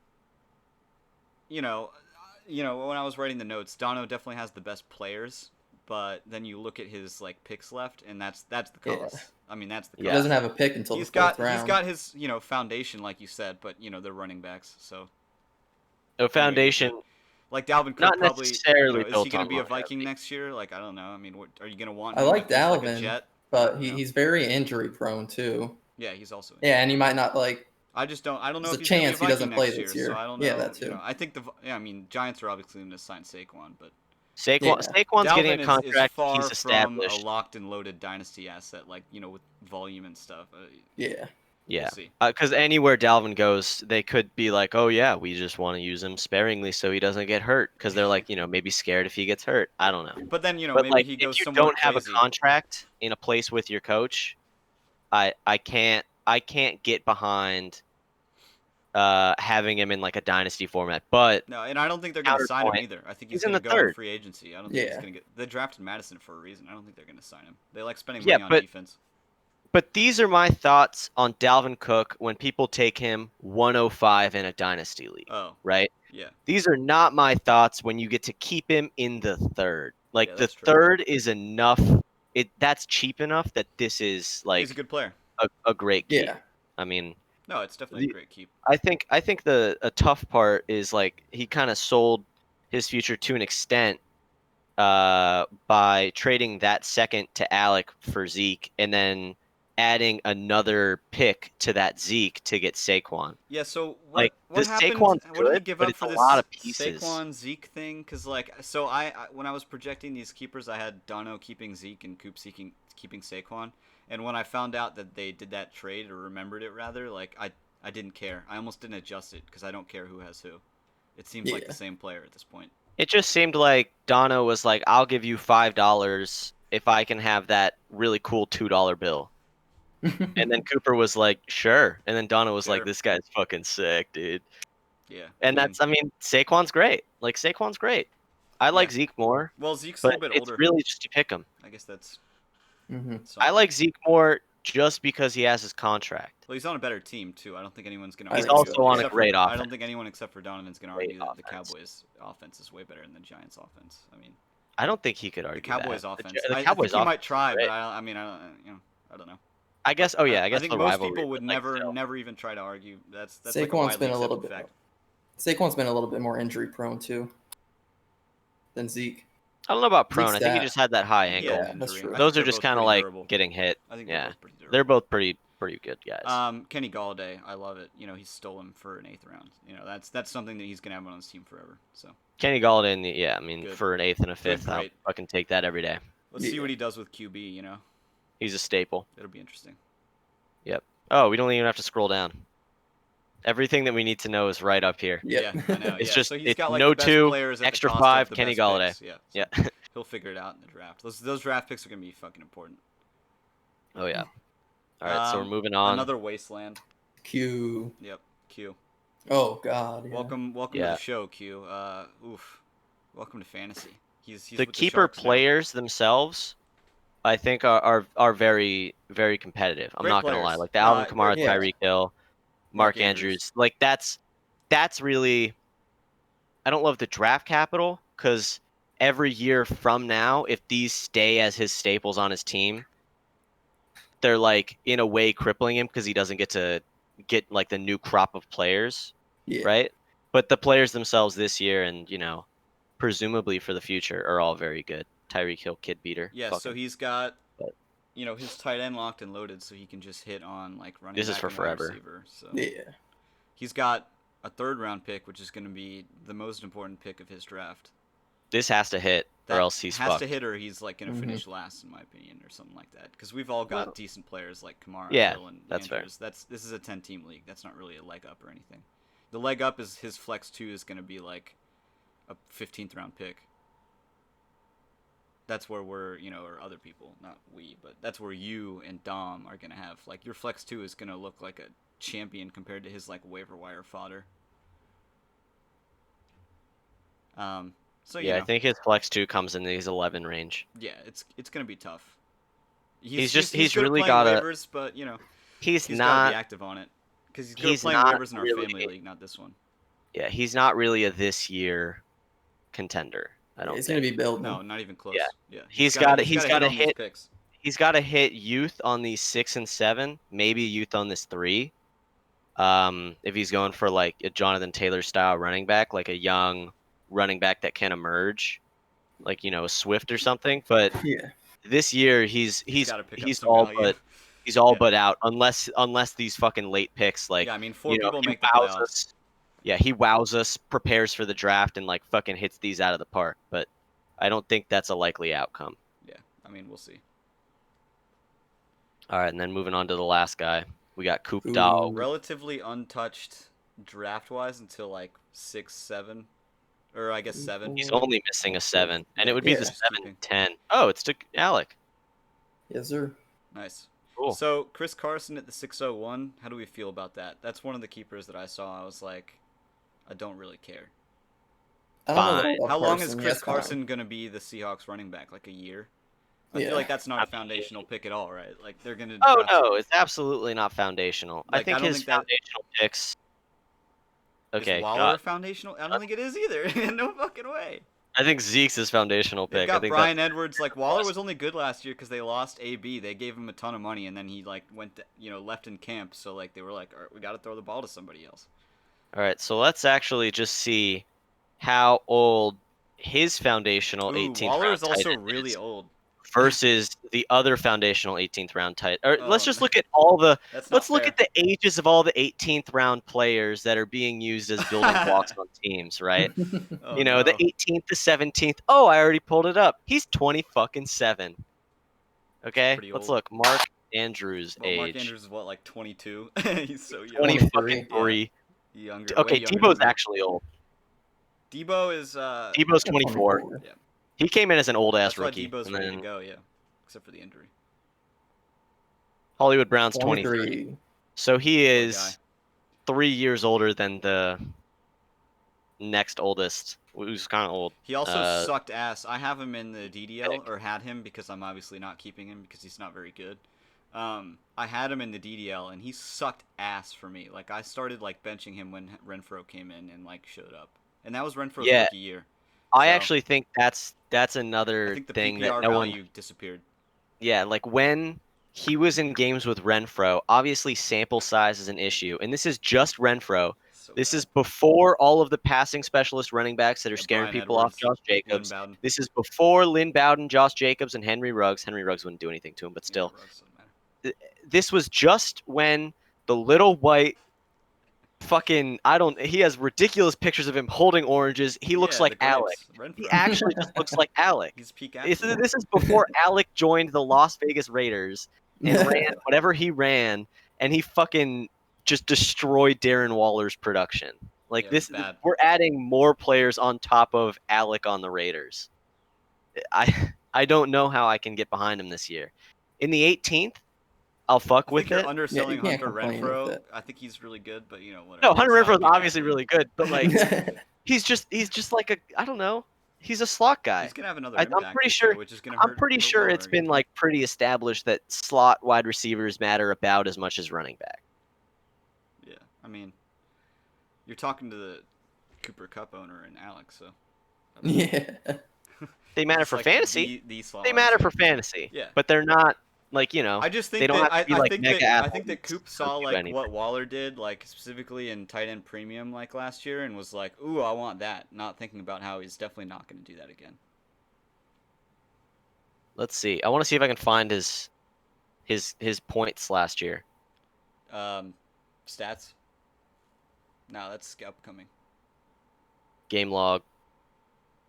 [SPEAKER 1] when I was writing the notes, Dono definitely has the best players, but then you look at his like picks left, and that's the cause. Yeah. I mean, that's the cause.
[SPEAKER 3] He doesn't have a pick until the fourth round.
[SPEAKER 1] He's got his foundation, like you said, but they're running backs, so.
[SPEAKER 2] A foundation.
[SPEAKER 1] Like Dalvin Cook
[SPEAKER 2] not
[SPEAKER 1] probably
[SPEAKER 2] necessarily
[SPEAKER 1] is he going to be a Viking next year? Like I don't know. I mean, are you going to want?
[SPEAKER 3] I like Dalvin,
[SPEAKER 1] like a Jet?
[SPEAKER 3] but he's very injury prone too.
[SPEAKER 1] Yeah, he's also.
[SPEAKER 3] Yeah, and he might not like.
[SPEAKER 1] I don't know.
[SPEAKER 3] There's
[SPEAKER 1] if
[SPEAKER 3] a chance he doesn't play
[SPEAKER 1] this
[SPEAKER 3] year.
[SPEAKER 1] So I don't know.
[SPEAKER 3] Yeah, that too.
[SPEAKER 1] I think I mean, Giants are obviously going to sign Saquon, but
[SPEAKER 2] Saquon's
[SPEAKER 1] Dalvin
[SPEAKER 2] getting a contract.
[SPEAKER 1] Is far
[SPEAKER 2] he's established.
[SPEAKER 1] From a locked and loaded dynasty asset, like with volume and stuff.
[SPEAKER 2] Yeah, because anywhere Dalvin goes, they could be like, oh yeah, we just want to use him sparingly so he doesn't get hurt. Because they're like, maybe scared if he gets hurt. I don't know.
[SPEAKER 1] But then maybe
[SPEAKER 2] like,
[SPEAKER 1] he goes
[SPEAKER 2] if you
[SPEAKER 1] somewhere
[SPEAKER 2] don't have
[SPEAKER 1] crazy.
[SPEAKER 2] A contract in a place with your coach, I can't get behind having him in like a dynasty format. But
[SPEAKER 1] no, and I don't think they're going to sign him either. I think he's going to go in free agency. I don't think he's going to get. They drafted Madison for a reason. I don't think they're going to sign him. They like spending money on defense.
[SPEAKER 2] But these are my thoughts on Dalvin Cook when people take him 105 in a dynasty league.
[SPEAKER 1] Oh.
[SPEAKER 2] Right?
[SPEAKER 1] Yeah.
[SPEAKER 2] These are not my thoughts when you get to keep him in the third. Like the
[SPEAKER 1] true.
[SPEAKER 2] third is enough that's cheap enough that this is like
[SPEAKER 1] he's a good player.
[SPEAKER 2] A great keep.
[SPEAKER 3] Yeah.
[SPEAKER 2] I mean,
[SPEAKER 1] no, it's definitely a great keep.
[SPEAKER 2] I think a tough part is like he kind of sold his future to an extent by trading that second to Alec for Zeke and then adding another pick to that Zeke to get Saquon.
[SPEAKER 1] Yeah, so
[SPEAKER 2] Like
[SPEAKER 1] what
[SPEAKER 2] the
[SPEAKER 1] happened?
[SPEAKER 2] Saquon's
[SPEAKER 1] What did he
[SPEAKER 2] good,
[SPEAKER 1] give
[SPEAKER 2] but
[SPEAKER 1] up
[SPEAKER 2] it's
[SPEAKER 1] for
[SPEAKER 2] a lot
[SPEAKER 1] this
[SPEAKER 2] of pieces.
[SPEAKER 1] Saquon Zeke thing? Because like, so I when I was projecting these keepers, I had Dono keeping Zeke and Coop keeping Saquon. And when I found out that they did that trade, or remembered it rather, like I didn't care. I almost didn't adjust it because I don't care who has who. It seems like the same player at this point.
[SPEAKER 2] It just seemed like Dono was like, "I'll give you $5 if I can have that really cool $2 bill." And then Cooper was like, "Sure." And then Dono was like,
[SPEAKER 1] Sure.
[SPEAKER 2] "This guy's fucking sick, dude."
[SPEAKER 1] Yeah.
[SPEAKER 2] And I mean, Saquon's great. Like Saquon's great. I like Zeke more,
[SPEAKER 1] Well, Zeke's a
[SPEAKER 2] but
[SPEAKER 1] little bit
[SPEAKER 2] it's
[SPEAKER 1] older.
[SPEAKER 2] really just you pick him.
[SPEAKER 1] I guess that's.
[SPEAKER 2] I like Zeke more just because he has his contract.
[SPEAKER 1] Well, he's on a better team too. I don't think anyone's gonna.
[SPEAKER 2] He's
[SPEAKER 1] argue
[SPEAKER 2] also on a great offense.
[SPEAKER 1] I don't think anyone except for Donovan's gonna argue that the Cowboys' offense is way better than the Giants' offense. I mean,
[SPEAKER 2] I don't think he could argue
[SPEAKER 1] the Cowboys'
[SPEAKER 2] that.
[SPEAKER 1] offense.
[SPEAKER 2] The
[SPEAKER 1] I
[SPEAKER 2] Cowboys'
[SPEAKER 1] think he might try,
[SPEAKER 2] great.
[SPEAKER 1] but I mean, I don't know.
[SPEAKER 2] I guess. Oh yeah, I guess
[SPEAKER 1] think
[SPEAKER 2] the
[SPEAKER 1] most
[SPEAKER 2] rivalry,
[SPEAKER 1] people would
[SPEAKER 2] like,
[SPEAKER 1] never even try to argue. That's
[SPEAKER 3] Saquon's
[SPEAKER 1] like a widely
[SPEAKER 3] been a little
[SPEAKER 1] accepted
[SPEAKER 3] bit.
[SPEAKER 1] fact.
[SPEAKER 3] Saquon's been a little bit more injury prone too than Zeke.
[SPEAKER 2] I don't know about prone.
[SPEAKER 3] Zeke's
[SPEAKER 2] I think he just had that high ankle.
[SPEAKER 3] Yeah, that's true.
[SPEAKER 2] Those are just kind of like getting hit.
[SPEAKER 1] I think
[SPEAKER 2] yeah,
[SPEAKER 1] they're both
[SPEAKER 2] pretty good guys.
[SPEAKER 1] Kenny Galladay, I love it. You know, he stole him for an 8th round. You know, that's something that he's gonna have on his team forever. So
[SPEAKER 2] Kenny Galladay, I mean,
[SPEAKER 1] Good.
[SPEAKER 2] for an 8th and a 5th, I'll fucking take that every day.
[SPEAKER 1] Let's see what he does with QB. You know,
[SPEAKER 2] he's a staple.
[SPEAKER 1] It'll be interesting.
[SPEAKER 2] Yep. Oh, we don't even have to scroll down. Everything that we need to know is right up here.
[SPEAKER 1] Yeah, I know.
[SPEAKER 2] It's
[SPEAKER 1] yeah.
[SPEAKER 2] just
[SPEAKER 1] so he's got like
[SPEAKER 2] no
[SPEAKER 1] the best
[SPEAKER 2] 2,
[SPEAKER 1] players at
[SPEAKER 2] extra
[SPEAKER 1] the cost
[SPEAKER 2] 5,
[SPEAKER 1] of the
[SPEAKER 2] Kenny
[SPEAKER 1] best
[SPEAKER 2] Galladay.
[SPEAKER 1] Picks. Yeah.
[SPEAKER 2] Yeah.
[SPEAKER 1] He'll figure it out in the draft. Those draft picks are gonna be fucking important.
[SPEAKER 2] Oh yeah. All right, so we're moving on.
[SPEAKER 1] Another wasteland.
[SPEAKER 3] Q.
[SPEAKER 1] Yep. Q.
[SPEAKER 3] Oh God. Yeah.
[SPEAKER 1] Welcome to the show, Q. Welcome to fantasy. He's
[SPEAKER 2] the
[SPEAKER 1] with
[SPEAKER 2] keeper
[SPEAKER 1] the
[SPEAKER 2] players themselves. I think are very very competitive. I'm not gonna lie. Like the Alvin Kamara, Tyreek Hill, Mark Andrews. Like that's really. I don't love the draft capital because every year from now, if these stay as his staples on his team, they're like in a way crippling him because he doesn't get to get like the new crop of players, right? But the players themselves this year and presumably for the future are all very good. Tyreek Hill, kid beater.
[SPEAKER 1] Yeah, so he's got his tight end locked and loaded, so he can just hit on like running.
[SPEAKER 2] This is for forever.
[SPEAKER 1] Receiver, so. Yeah. He's got a 3rd round pick, which is going to be the most important pick of his draft.
[SPEAKER 2] This has to hit, or else he's fucked.
[SPEAKER 1] Has to hit, or he's like going to finish last, in my opinion, or something like that. Because we've all got decent players like Kamara, Hill, and
[SPEAKER 2] that's
[SPEAKER 1] Andrews.
[SPEAKER 2] Fair.
[SPEAKER 1] This is a 10-team league. That's not really a leg up or anything. The leg up is his flex 2 is going to be like a 15th round pick. That's where we're, or other people, not we, but that's where you and Dom are going to have. Like, your flex 2 is going to look like a champion compared to his, like, waiver wire fodder. So,
[SPEAKER 2] I think his flex 2 comes in these 11 range.
[SPEAKER 1] Yeah, it's going to be tough.
[SPEAKER 2] He's
[SPEAKER 1] good
[SPEAKER 2] really
[SPEAKER 1] got
[SPEAKER 2] waivers,
[SPEAKER 1] but,
[SPEAKER 2] he's
[SPEAKER 1] not
[SPEAKER 2] got
[SPEAKER 1] to be active on it. Because he's good playing waivers in our family league, not this one.
[SPEAKER 2] Yeah, he's not really a this year contender. I don't.
[SPEAKER 3] He's gonna be built.
[SPEAKER 1] No, not even close. Yeah.
[SPEAKER 2] He's got to hit. He's got to hit youth on these 6 and 7, maybe youth on this 3. If he's going for like a Jonathan Taylor style running back, like a young running back that can emerge, like a Swift or something. But this year he's all but out unless these fucking late picks like
[SPEAKER 1] 4 people make the playoffs.
[SPEAKER 2] Us. Yeah, he wows us, prepares for the draft, and like fucking hits these out of the park. But I don't think that's a likely outcome.
[SPEAKER 1] Yeah, I mean we'll see.
[SPEAKER 2] All right, and then moving on to the last guy, we got Coop Dog.
[SPEAKER 1] Relatively untouched draft-wise until like 6, 7, or I guess 7.
[SPEAKER 2] He's only missing a 7, and it would be the 7-10. Oh, it's to Alec.
[SPEAKER 3] Yes, sir.
[SPEAKER 1] Nice.
[SPEAKER 2] Cool.
[SPEAKER 1] So Chris Carson at the 601. How do we feel about that? That's one of the keepers that I saw. I was like, I don't really care.
[SPEAKER 2] Fine.
[SPEAKER 1] How long is Chris Carson going to be the Seahawks running back? Like a year? I feel like that's not a foundational pick at all, right? Like they're going to.
[SPEAKER 2] Oh no, it's absolutely not foundational.
[SPEAKER 1] Like,
[SPEAKER 2] I think his foundational picks. Okay,
[SPEAKER 1] is Waller foundational? I don't think it is either. No fucking way.
[SPEAKER 2] I think Zeke's his foundational
[SPEAKER 1] They've
[SPEAKER 2] pick.
[SPEAKER 1] got
[SPEAKER 2] I think
[SPEAKER 1] Brian Edwards. Like Waller was only good last year because they lost AB. They gave him a ton of money, and then he like left in camp. So like they were like, all right, we got to throw the ball to somebody else.
[SPEAKER 2] All right, so let's actually just see how old his foundational 18th
[SPEAKER 1] Waller
[SPEAKER 2] round
[SPEAKER 1] is also
[SPEAKER 2] tight end
[SPEAKER 1] really
[SPEAKER 2] is
[SPEAKER 1] old.
[SPEAKER 2] versus the other foundational 18th round tight. Or let's just
[SPEAKER 1] no.
[SPEAKER 2] look at all the.
[SPEAKER 1] That's
[SPEAKER 2] Let's
[SPEAKER 1] not
[SPEAKER 2] look
[SPEAKER 1] fair.
[SPEAKER 2] at the ages of all the 18th round players that are being used as building blocks on teams, right?
[SPEAKER 1] Oh,
[SPEAKER 2] the
[SPEAKER 1] no.
[SPEAKER 2] 18th to 17th. Oh, I already pulled it up. He's 20-fucking-7. Okay,
[SPEAKER 1] pretty
[SPEAKER 2] let's
[SPEAKER 1] old.
[SPEAKER 2] look. Mark Andrews'
[SPEAKER 1] Well,
[SPEAKER 2] age.
[SPEAKER 1] Mark Andrews is what, like 22? He's so young.
[SPEAKER 2] 20-fucking-3.
[SPEAKER 1] Yeah. Younger.
[SPEAKER 2] Okay,
[SPEAKER 1] way younger
[SPEAKER 2] Debo's
[SPEAKER 1] than me.
[SPEAKER 2] actually old.
[SPEAKER 1] Debo is
[SPEAKER 2] Debo's 24.
[SPEAKER 1] Yeah.
[SPEAKER 2] He came in as an old ass
[SPEAKER 1] That's why
[SPEAKER 2] rookie.
[SPEAKER 1] Debo's
[SPEAKER 2] and
[SPEAKER 1] ready
[SPEAKER 2] then
[SPEAKER 1] to go. Yeah, except for the injury.
[SPEAKER 2] Hollywood Brown's 23. So he is 3 years older than the next oldest, who's kind of old.
[SPEAKER 1] He also sucked ass. I have him in the DDL, or had him because I'm obviously not keeping him because he's not very good. I had him in the DDL, and he sucked ass for me. Like, I started, like, benching him when Renfrow came in and, like, showed up. And that was Renfrow's rookie year.
[SPEAKER 2] I actually think that's another
[SPEAKER 1] I think the
[SPEAKER 2] thing
[SPEAKER 1] PPR
[SPEAKER 2] that no
[SPEAKER 1] value
[SPEAKER 2] one
[SPEAKER 1] disappeared.
[SPEAKER 2] Yeah, like when he was in games with Renfrow, obviously sample size is an issue, and this is just Renfrow. This is before all of the passing specialist running backs that are scaring
[SPEAKER 1] Brian
[SPEAKER 2] people
[SPEAKER 1] Edwards,
[SPEAKER 2] off Josh Jacobs.
[SPEAKER 1] Lynn Bowden.
[SPEAKER 2] This is before Lynn Bowden, Josh Jacobs, and Henry Ruggs. Henry Ruggs wouldn't do anything to him, but still. This was just when the little white he has ridiculous pictures of him holding oranges. He looks like Alec. He actually just looks like Alec.
[SPEAKER 1] He's peak
[SPEAKER 2] This is before Alec joined the Las Vegas Raiders and ran whatever he ran, and he fucking just destroyed Darren Waller's production. Like we're adding more players on top of Alec on the Raiders. I don't know how I can get behind him this year. In the 18th, I'll fuck with it.
[SPEAKER 1] You're underselling Hunter Renfrow. I think he's really good, but whatever.
[SPEAKER 2] No, Hunter Renfrow is obviously really good, but like he's just like I don't know. He's a slot guy.
[SPEAKER 1] He's gonna have another
[SPEAKER 2] impact. I'm pretty sure it's been like pretty established that slot wide receivers matter about as much as running back.
[SPEAKER 1] Yeah, I mean, you're talking to the Cooper Cup owner and Alex, so.
[SPEAKER 2] They matter for fantasy. They matter for fantasy.
[SPEAKER 1] Yeah.
[SPEAKER 2] But they're not. Like,
[SPEAKER 1] I just think I think that Coop saw like what Waller did, like specifically in tight end premium like last year, and was like, "Ooh, I want that." Not thinking about how he's definitely not going to do that again.
[SPEAKER 2] Let's see. I want to see if I can find his points last year.
[SPEAKER 1] Stats. No, that's upcoming.
[SPEAKER 2] Game log.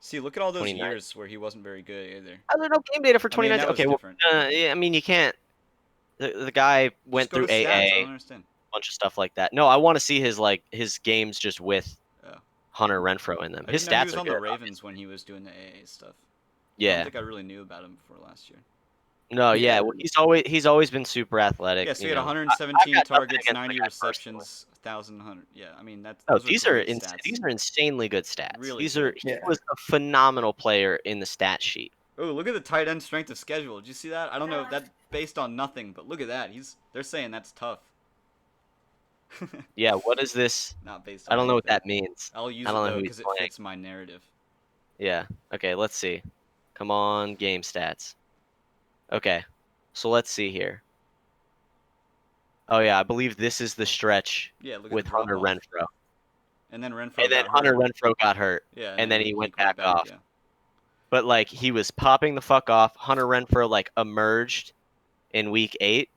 [SPEAKER 1] See, look at all those years where he wasn't very good either.
[SPEAKER 2] I don't know game data for 2019. Okay, well, yeah, I mean, you can't. The guy went through AA,
[SPEAKER 1] I don't understand.
[SPEAKER 2] A bunch of stuff like that. No, I want to see his games just with Hunter Renfrow in them. His stats
[SPEAKER 1] he was
[SPEAKER 2] are
[SPEAKER 1] on
[SPEAKER 2] good,
[SPEAKER 1] the Ravens when he was doing the AA stuff.
[SPEAKER 2] Yeah.
[SPEAKER 1] I don't think I really knew about him before last year.
[SPEAKER 2] No, yeah, well, he's always been super athletic.
[SPEAKER 1] Yeah, so he had 117 targets, 90 receptions, 1,100. Yeah, I mean that's.
[SPEAKER 2] These are insanely good stats.
[SPEAKER 1] Really,
[SPEAKER 2] he was a phenomenal player in the stat sheet.
[SPEAKER 1] Oh, look at the tight end strength of schedule. Did you see that? I don't know if that's based on nothing, but look at that. They're saying that's tough.
[SPEAKER 2] Yeah, what is this?
[SPEAKER 1] Not based on
[SPEAKER 2] I don't know what that means.
[SPEAKER 1] I'll use it though because it fits my narrative.
[SPEAKER 2] Yeah. Okay, let's see. Come on, game stats. Okay, so let's see here. Oh yeah, I believe this is the stretch with Hunter Renfrow.
[SPEAKER 1] And then
[SPEAKER 2] Hunter Renfrow got hurt.
[SPEAKER 1] Yeah.
[SPEAKER 2] And then he went back off. Yeah. But like he was popping the fuck off. Hunter Renfrow like emerged in week 8,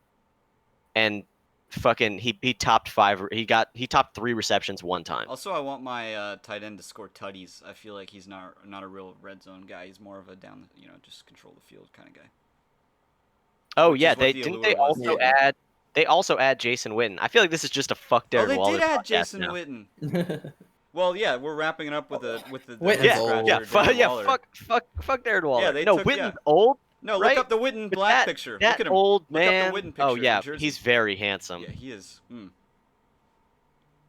[SPEAKER 2] and fucking he topped 5. He topped 3 receptions one time.
[SPEAKER 1] Also, I want my tight end to score tutties. I feel like he's not a real red zone guy. He's more of a down, just control the field kind of guy.
[SPEAKER 2] Oh yeah, they also add Jason Witten. I feel like this is just a fuck Darren Waller.
[SPEAKER 1] Oh, they did add Jason Witten. Well, yeah, we're wrapping it up with the
[SPEAKER 2] fuck Darren Waller.
[SPEAKER 1] Yeah,
[SPEAKER 2] Witten's old.
[SPEAKER 1] No, look up the Witten black picture.
[SPEAKER 2] That
[SPEAKER 1] look at him.
[SPEAKER 2] old man.
[SPEAKER 1] Look up the Witten picture.
[SPEAKER 2] Oh yeah, he's very handsome.
[SPEAKER 1] Yeah, he is.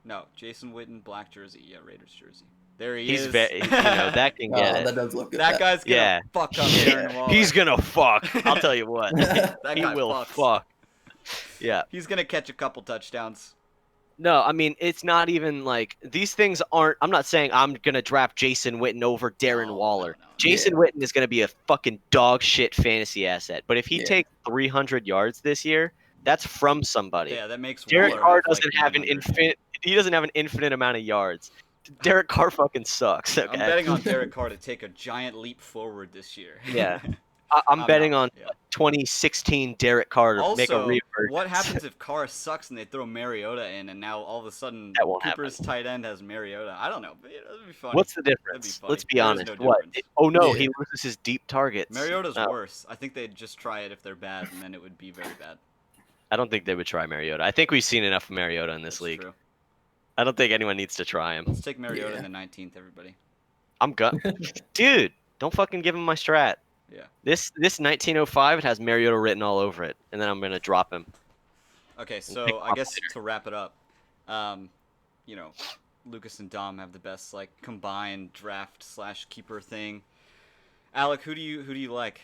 [SPEAKER 1] No, Jason Witten, black jersey. Yeah, Raiders jersey. There he is.
[SPEAKER 2] That can get it.
[SPEAKER 3] That does look good.
[SPEAKER 1] That guy's gonna fuck up Darren Waller.
[SPEAKER 2] He's gonna fuck. I'll tell you what. He will fuck. Yeah.
[SPEAKER 1] He's gonna catch a couple touchdowns.
[SPEAKER 2] No, I mean, it's not even like these things aren't. I'm not saying I'm going to draft Jason Witten over Darren Waller.
[SPEAKER 1] No.
[SPEAKER 2] Jason Witten is going to be a fucking dog shit fantasy asset. But if he takes 300 yards this year, that's from somebody.
[SPEAKER 1] Yeah, that makes
[SPEAKER 2] Derek
[SPEAKER 1] Waller
[SPEAKER 2] Carr
[SPEAKER 1] have,
[SPEAKER 2] doesn't
[SPEAKER 1] like,
[SPEAKER 2] have an
[SPEAKER 1] 900.
[SPEAKER 2] infinite. He doesn't have an infinite amount of yards. Derek Carr fucking sucks. Okay?
[SPEAKER 1] I'm betting on Derek Carr to take a giant leap forward this year.
[SPEAKER 2] Yeah. I'm betting on 2016 Derek Carr to make a reemergence.
[SPEAKER 1] What happens if Carr sucks and they throw Mariota in, and now all of a sudden Cooper's tight end has Mariota? I don't know. But it'd be funny.
[SPEAKER 2] What's the difference? Let's be honest. He loses his deep targets.
[SPEAKER 1] Mariota's worse. I think they'd just try it if they're bad, and then it would be very bad.
[SPEAKER 2] I don't think they would try Mariota. I think we've seen enough of Mariota in this league.
[SPEAKER 1] True.
[SPEAKER 2] I don't think anyone needs to try him.
[SPEAKER 1] Let's take Mariota in the 19th, everybody.
[SPEAKER 2] Dude, don't fucking give him my strat.
[SPEAKER 1] Yeah.
[SPEAKER 2] This 1905, it has Mariota written all over it, and then I'm gonna drop him.
[SPEAKER 1] Okay, so I guess to wrap it up, Lucas and Dom have the best like combined draft / keeper thing. Alec, who do you like?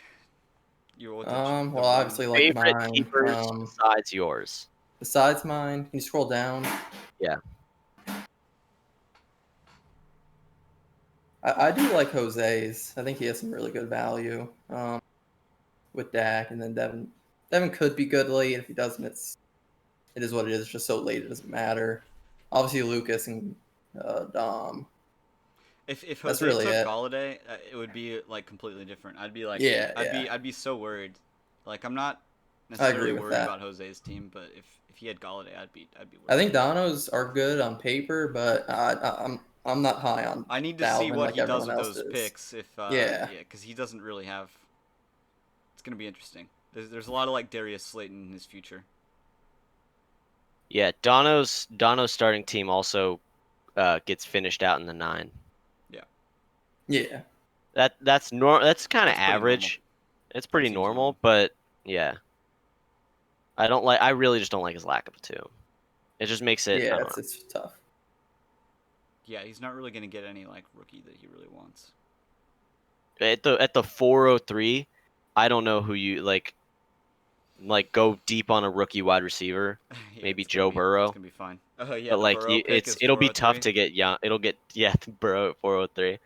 [SPEAKER 3] Well, obviously like
[SPEAKER 2] favorite
[SPEAKER 3] mine.
[SPEAKER 2] Keepers besides yours.
[SPEAKER 3] Besides mine, can you scroll down?
[SPEAKER 2] Yeah.
[SPEAKER 3] I do like Jose's. I think he has some really good value with Dak, and then Devin. Devin could be good late. If he doesn't, it is what it is. It's just so late, it doesn't matter. Obviously, Lucas and Dom.
[SPEAKER 1] If Jose took Galladay, it would be like completely different. I'd be like, I'd be so worried. Like I'm not necessarily worried about Jose's team, but if he had Galladay, I'd be worried.
[SPEAKER 3] I think Dono's are good on paper, but I'm not high on.
[SPEAKER 1] I need to
[SPEAKER 3] Dalvin
[SPEAKER 1] see what
[SPEAKER 3] like
[SPEAKER 1] he does with
[SPEAKER 3] those
[SPEAKER 1] picks. If because he doesn't really have. It's gonna be interesting. There's a lot of like Darius Slayton in his future.
[SPEAKER 2] Yeah, Dono's starting team also gets finished out in the 9.
[SPEAKER 3] Yeah.
[SPEAKER 2] That's kind of average. It's pretty normal, but yeah. I really just don't like his lack of a 2. It just makes it.
[SPEAKER 3] Yeah, it's tough.
[SPEAKER 1] Yeah, he's not really gonna get any like rookie that he really wants.
[SPEAKER 2] At the 403, I don't know who you like go deep on a rookie wide receiver. Maybe Joe Burrow.
[SPEAKER 1] It's gonna be fine. Oh yeah,
[SPEAKER 2] but like it'll be tough to get young. It'll get Burrow at 403.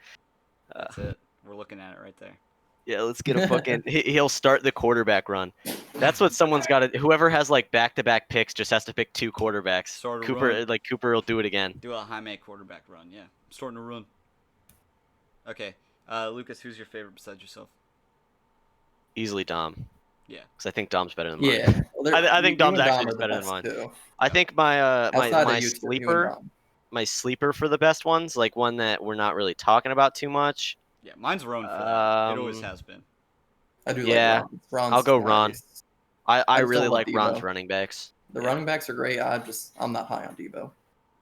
[SPEAKER 1] That's it. We're looking at it right there.
[SPEAKER 2] Yeah, let's get a fucking. He'll start the quarterback run. That's what someone's got to. Whoever has like back-to-back picks just has to pick 2 quarterbacks. Cooper will do it again.
[SPEAKER 1] Do a Jaime quarterback run. Yeah, I'm starting to run. Okay, Lucas, who's your favorite besides yourself?
[SPEAKER 2] Easily Dom.
[SPEAKER 1] Yeah,
[SPEAKER 2] because I think Dom's better than mine.
[SPEAKER 3] Yeah,
[SPEAKER 2] I think Dom's actually better than mine.
[SPEAKER 3] Too.
[SPEAKER 2] I think my sleeper for the best ones, like one that we're not really talking about too much.
[SPEAKER 1] Yeah, mine's Ron. It always has been.
[SPEAKER 3] I do like Ron.
[SPEAKER 2] I'll go Ron.
[SPEAKER 3] Nice.
[SPEAKER 2] I really like Ron's running backs.
[SPEAKER 3] The running backs are great. I'm not high on Debo.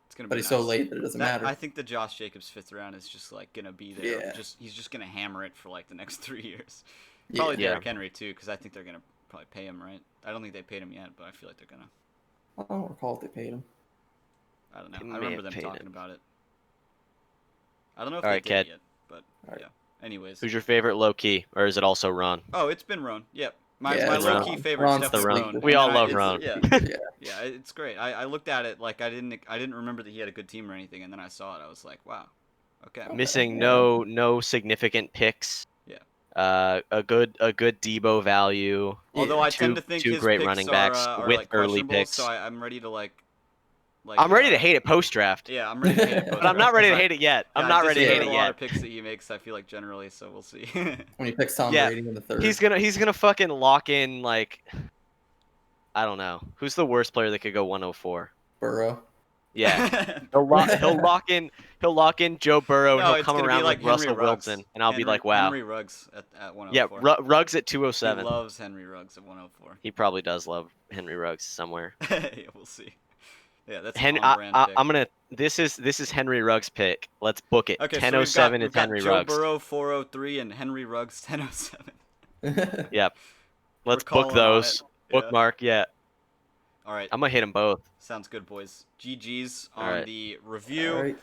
[SPEAKER 1] It's gonna be
[SPEAKER 3] but he's so late that it doesn't matter.
[SPEAKER 1] I think the Josh Jacobs 5th round is just like gonna be there. Yeah. He's just gonna hammer it for like the next 3 years. Probably Derrick Henry too, because I think they're gonna probably pay him, right? I don't think they paid him yet, but I feel like they're gonna.
[SPEAKER 3] I don't recall if they paid him.
[SPEAKER 1] I don't know. I remember them talking about it. I don't know if they did yet, but yeah. Anyways.
[SPEAKER 2] Who's your favorite low key, or is it also Ron?
[SPEAKER 1] Oh, it's been Ron. Yep. My low key favorite is definitely Ron.
[SPEAKER 2] We all love Ron.
[SPEAKER 1] Yeah, it's great. I looked at it like I didn't remember that he had a good team or anything, and then I saw it. I was like, wow. Okay.
[SPEAKER 2] Missing no significant picks.
[SPEAKER 1] Yeah.
[SPEAKER 2] A good Debo value.
[SPEAKER 1] Although I tend to think
[SPEAKER 2] two
[SPEAKER 1] his
[SPEAKER 2] great
[SPEAKER 1] picks
[SPEAKER 2] running backs
[SPEAKER 1] are
[SPEAKER 2] with
[SPEAKER 1] like
[SPEAKER 2] early picks.
[SPEAKER 1] So I'm ready to
[SPEAKER 2] I'm ready to hate it post draft.
[SPEAKER 1] Yeah, I'm ready to hate it post draft.
[SPEAKER 2] But I'm not ready to hate it yet. I'm not ready to hate it yet.
[SPEAKER 1] A lot of picks that he makes, I feel like generally, so we'll see.
[SPEAKER 3] When he picks Tom Brady in the 3rd,
[SPEAKER 2] he's gonna fucking lock in like, I don't know, who's the worst player that could go 104?
[SPEAKER 3] Burrow.
[SPEAKER 2] Yeah, he'll lock in Joe Burrow, and he'll come around like Russell Wilson, and I'll be like, wow.
[SPEAKER 1] Henry Ruggs at 104.
[SPEAKER 2] Yeah, Ruggs at 207.
[SPEAKER 1] He loves Henry Ruggs at 104.
[SPEAKER 2] He probably does love Henry Ruggs somewhere.
[SPEAKER 1] Yeah, we'll see. Yeah, that's I'm
[SPEAKER 2] gonna. This is Henry Ruggs' pick. Let's book it.
[SPEAKER 1] Okay,
[SPEAKER 2] 1007
[SPEAKER 1] so
[SPEAKER 2] is Henry
[SPEAKER 1] Joe
[SPEAKER 2] Ruggs.
[SPEAKER 1] Joe Burrow 403 and Henry Ruggs 1007.
[SPEAKER 2] Yep. Let's book those. Bookmark. Yeah.
[SPEAKER 1] All right.
[SPEAKER 2] I'm gonna hit them both.
[SPEAKER 1] Sounds good, boys. GG's on the review. Right.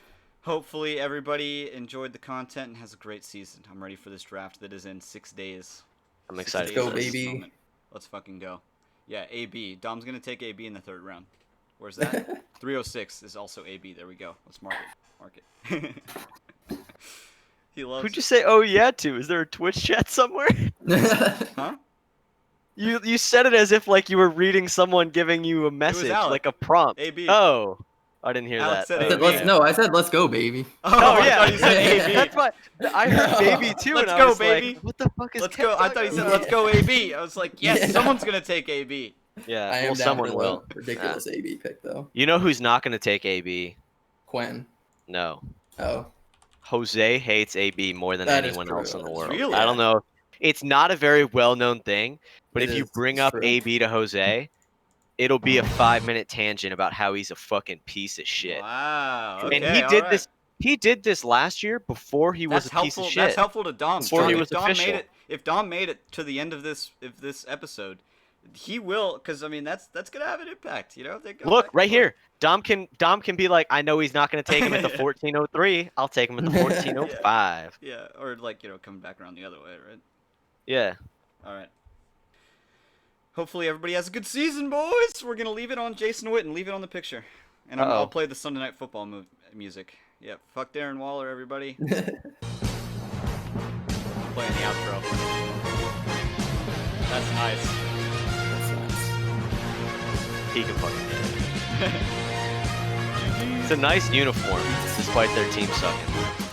[SPEAKER 1] Hopefully everybody enjoyed the content and has a great season. I'm ready for this draft that is in 6 days.
[SPEAKER 2] I'm excited.
[SPEAKER 3] Let's go, baby.
[SPEAKER 1] Let's fucking go. Yeah, AB. Dom's gonna take AB in the 3rd round. Where's that? 306 is also AB. There we go. Let's mark it. He loves.
[SPEAKER 2] Who'd you say oh yeah to? Is there a Twitch chat somewhere?
[SPEAKER 1] Huh?
[SPEAKER 2] You said it as if like you were reading someone giving you a message,
[SPEAKER 1] Alec.
[SPEAKER 2] like a prompt.
[SPEAKER 1] AB.
[SPEAKER 2] Oh, I didn't hear
[SPEAKER 1] Alec
[SPEAKER 2] that.
[SPEAKER 1] said
[SPEAKER 3] I said,
[SPEAKER 1] AB.
[SPEAKER 3] no, I said let's go, baby.
[SPEAKER 1] Oh, I
[SPEAKER 2] yeah.
[SPEAKER 1] thought you said AB.
[SPEAKER 2] That's why I heard baby too,
[SPEAKER 1] Let's
[SPEAKER 2] and I
[SPEAKER 1] go,
[SPEAKER 2] was
[SPEAKER 1] baby.
[SPEAKER 2] like, what the fuck is
[SPEAKER 1] Let's
[SPEAKER 2] Kev
[SPEAKER 1] go. I
[SPEAKER 2] talking
[SPEAKER 1] thought you said
[SPEAKER 2] about?
[SPEAKER 1] let's go AB. I was like, yes,
[SPEAKER 3] Yeah.
[SPEAKER 1] someone's gonna take AB.
[SPEAKER 2] Yeah,
[SPEAKER 3] I am
[SPEAKER 2] well,
[SPEAKER 3] down
[SPEAKER 2] someone
[SPEAKER 3] for
[SPEAKER 2] will.
[SPEAKER 3] the ridiculous AB pick though.
[SPEAKER 2] You know who's not going to take AB?
[SPEAKER 3] Quinn.
[SPEAKER 2] No.
[SPEAKER 3] Oh,
[SPEAKER 2] Jose hates AB more than
[SPEAKER 3] That is
[SPEAKER 2] anyone
[SPEAKER 3] true.
[SPEAKER 2] else in the
[SPEAKER 3] That's
[SPEAKER 2] world.
[SPEAKER 1] Really?
[SPEAKER 2] I don't know. It's not a very well-known thing, but
[SPEAKER 3] It
[SPEAKER 2] if you
[SPEAKER 3] is.
[SPEAKER 2] bring
[SPEAKER 3] It's
[SPEAKER 2] up
[SPEAKER 3] true.
[SPEAKER 2] AB to Jose, it'll be a 5-minute tangent about how he's a fucking piece of shit.
[SPEAKER 1] Wow.
[SPEAKER 3] True.
[SPEAKER 1] Okay.
[SPEAKER 2] And he
[SPEAKER 1] all
[SPEAKER 2] did
[SPEAKER 1] right.
[SPEAKER 2] this. He did this last year before he was
[SPEAKER 1] That's
[SPEAKER 2] a piece
[SPEAKER 1] helpful.
[SPEAKER 2] of
[SPEAKER 1] That's
[SPEAKER 2] shit.
[SPEAKER 1] helpful to Dom.
[SPEAKER 3] Before he
[SPEAKER 1] If
[SPEAKER 2] was
[SPEAKER 1] Dom
[SPEAKER 2] official.
[SPEAKER 1] made it, if Dom made it to the end of this episode, he will, because I mean that's gonna have an impact. You know. If they go
[SPEAKER 2] Look
[SPEAKER 1] back
[SPEAKER 2] right
[SPEAKER 1] and
[SPEAKER 2] here. Dom can be like, I know he's not going to take him at the 14:03. I'll take him at the 14:05.
[SPEAKER 1] Yeah, or like coming back around the other way, right?
[SPEAKER 2] Yeah.
[SPEAKER 1] All right. Hopefully everybody has a good season, boys. We're gonna leave it on Jason Witten. Leave it on the picture, and I'll play the Sunday Night Football music. Yeah, fuck Darren Waller, everybody. Playing the outro. That's nice.
[SPEAKER 3] that's nice.
[SPEAKER 2] He can fucking do it. It's a nice uniform, despite their team sucking.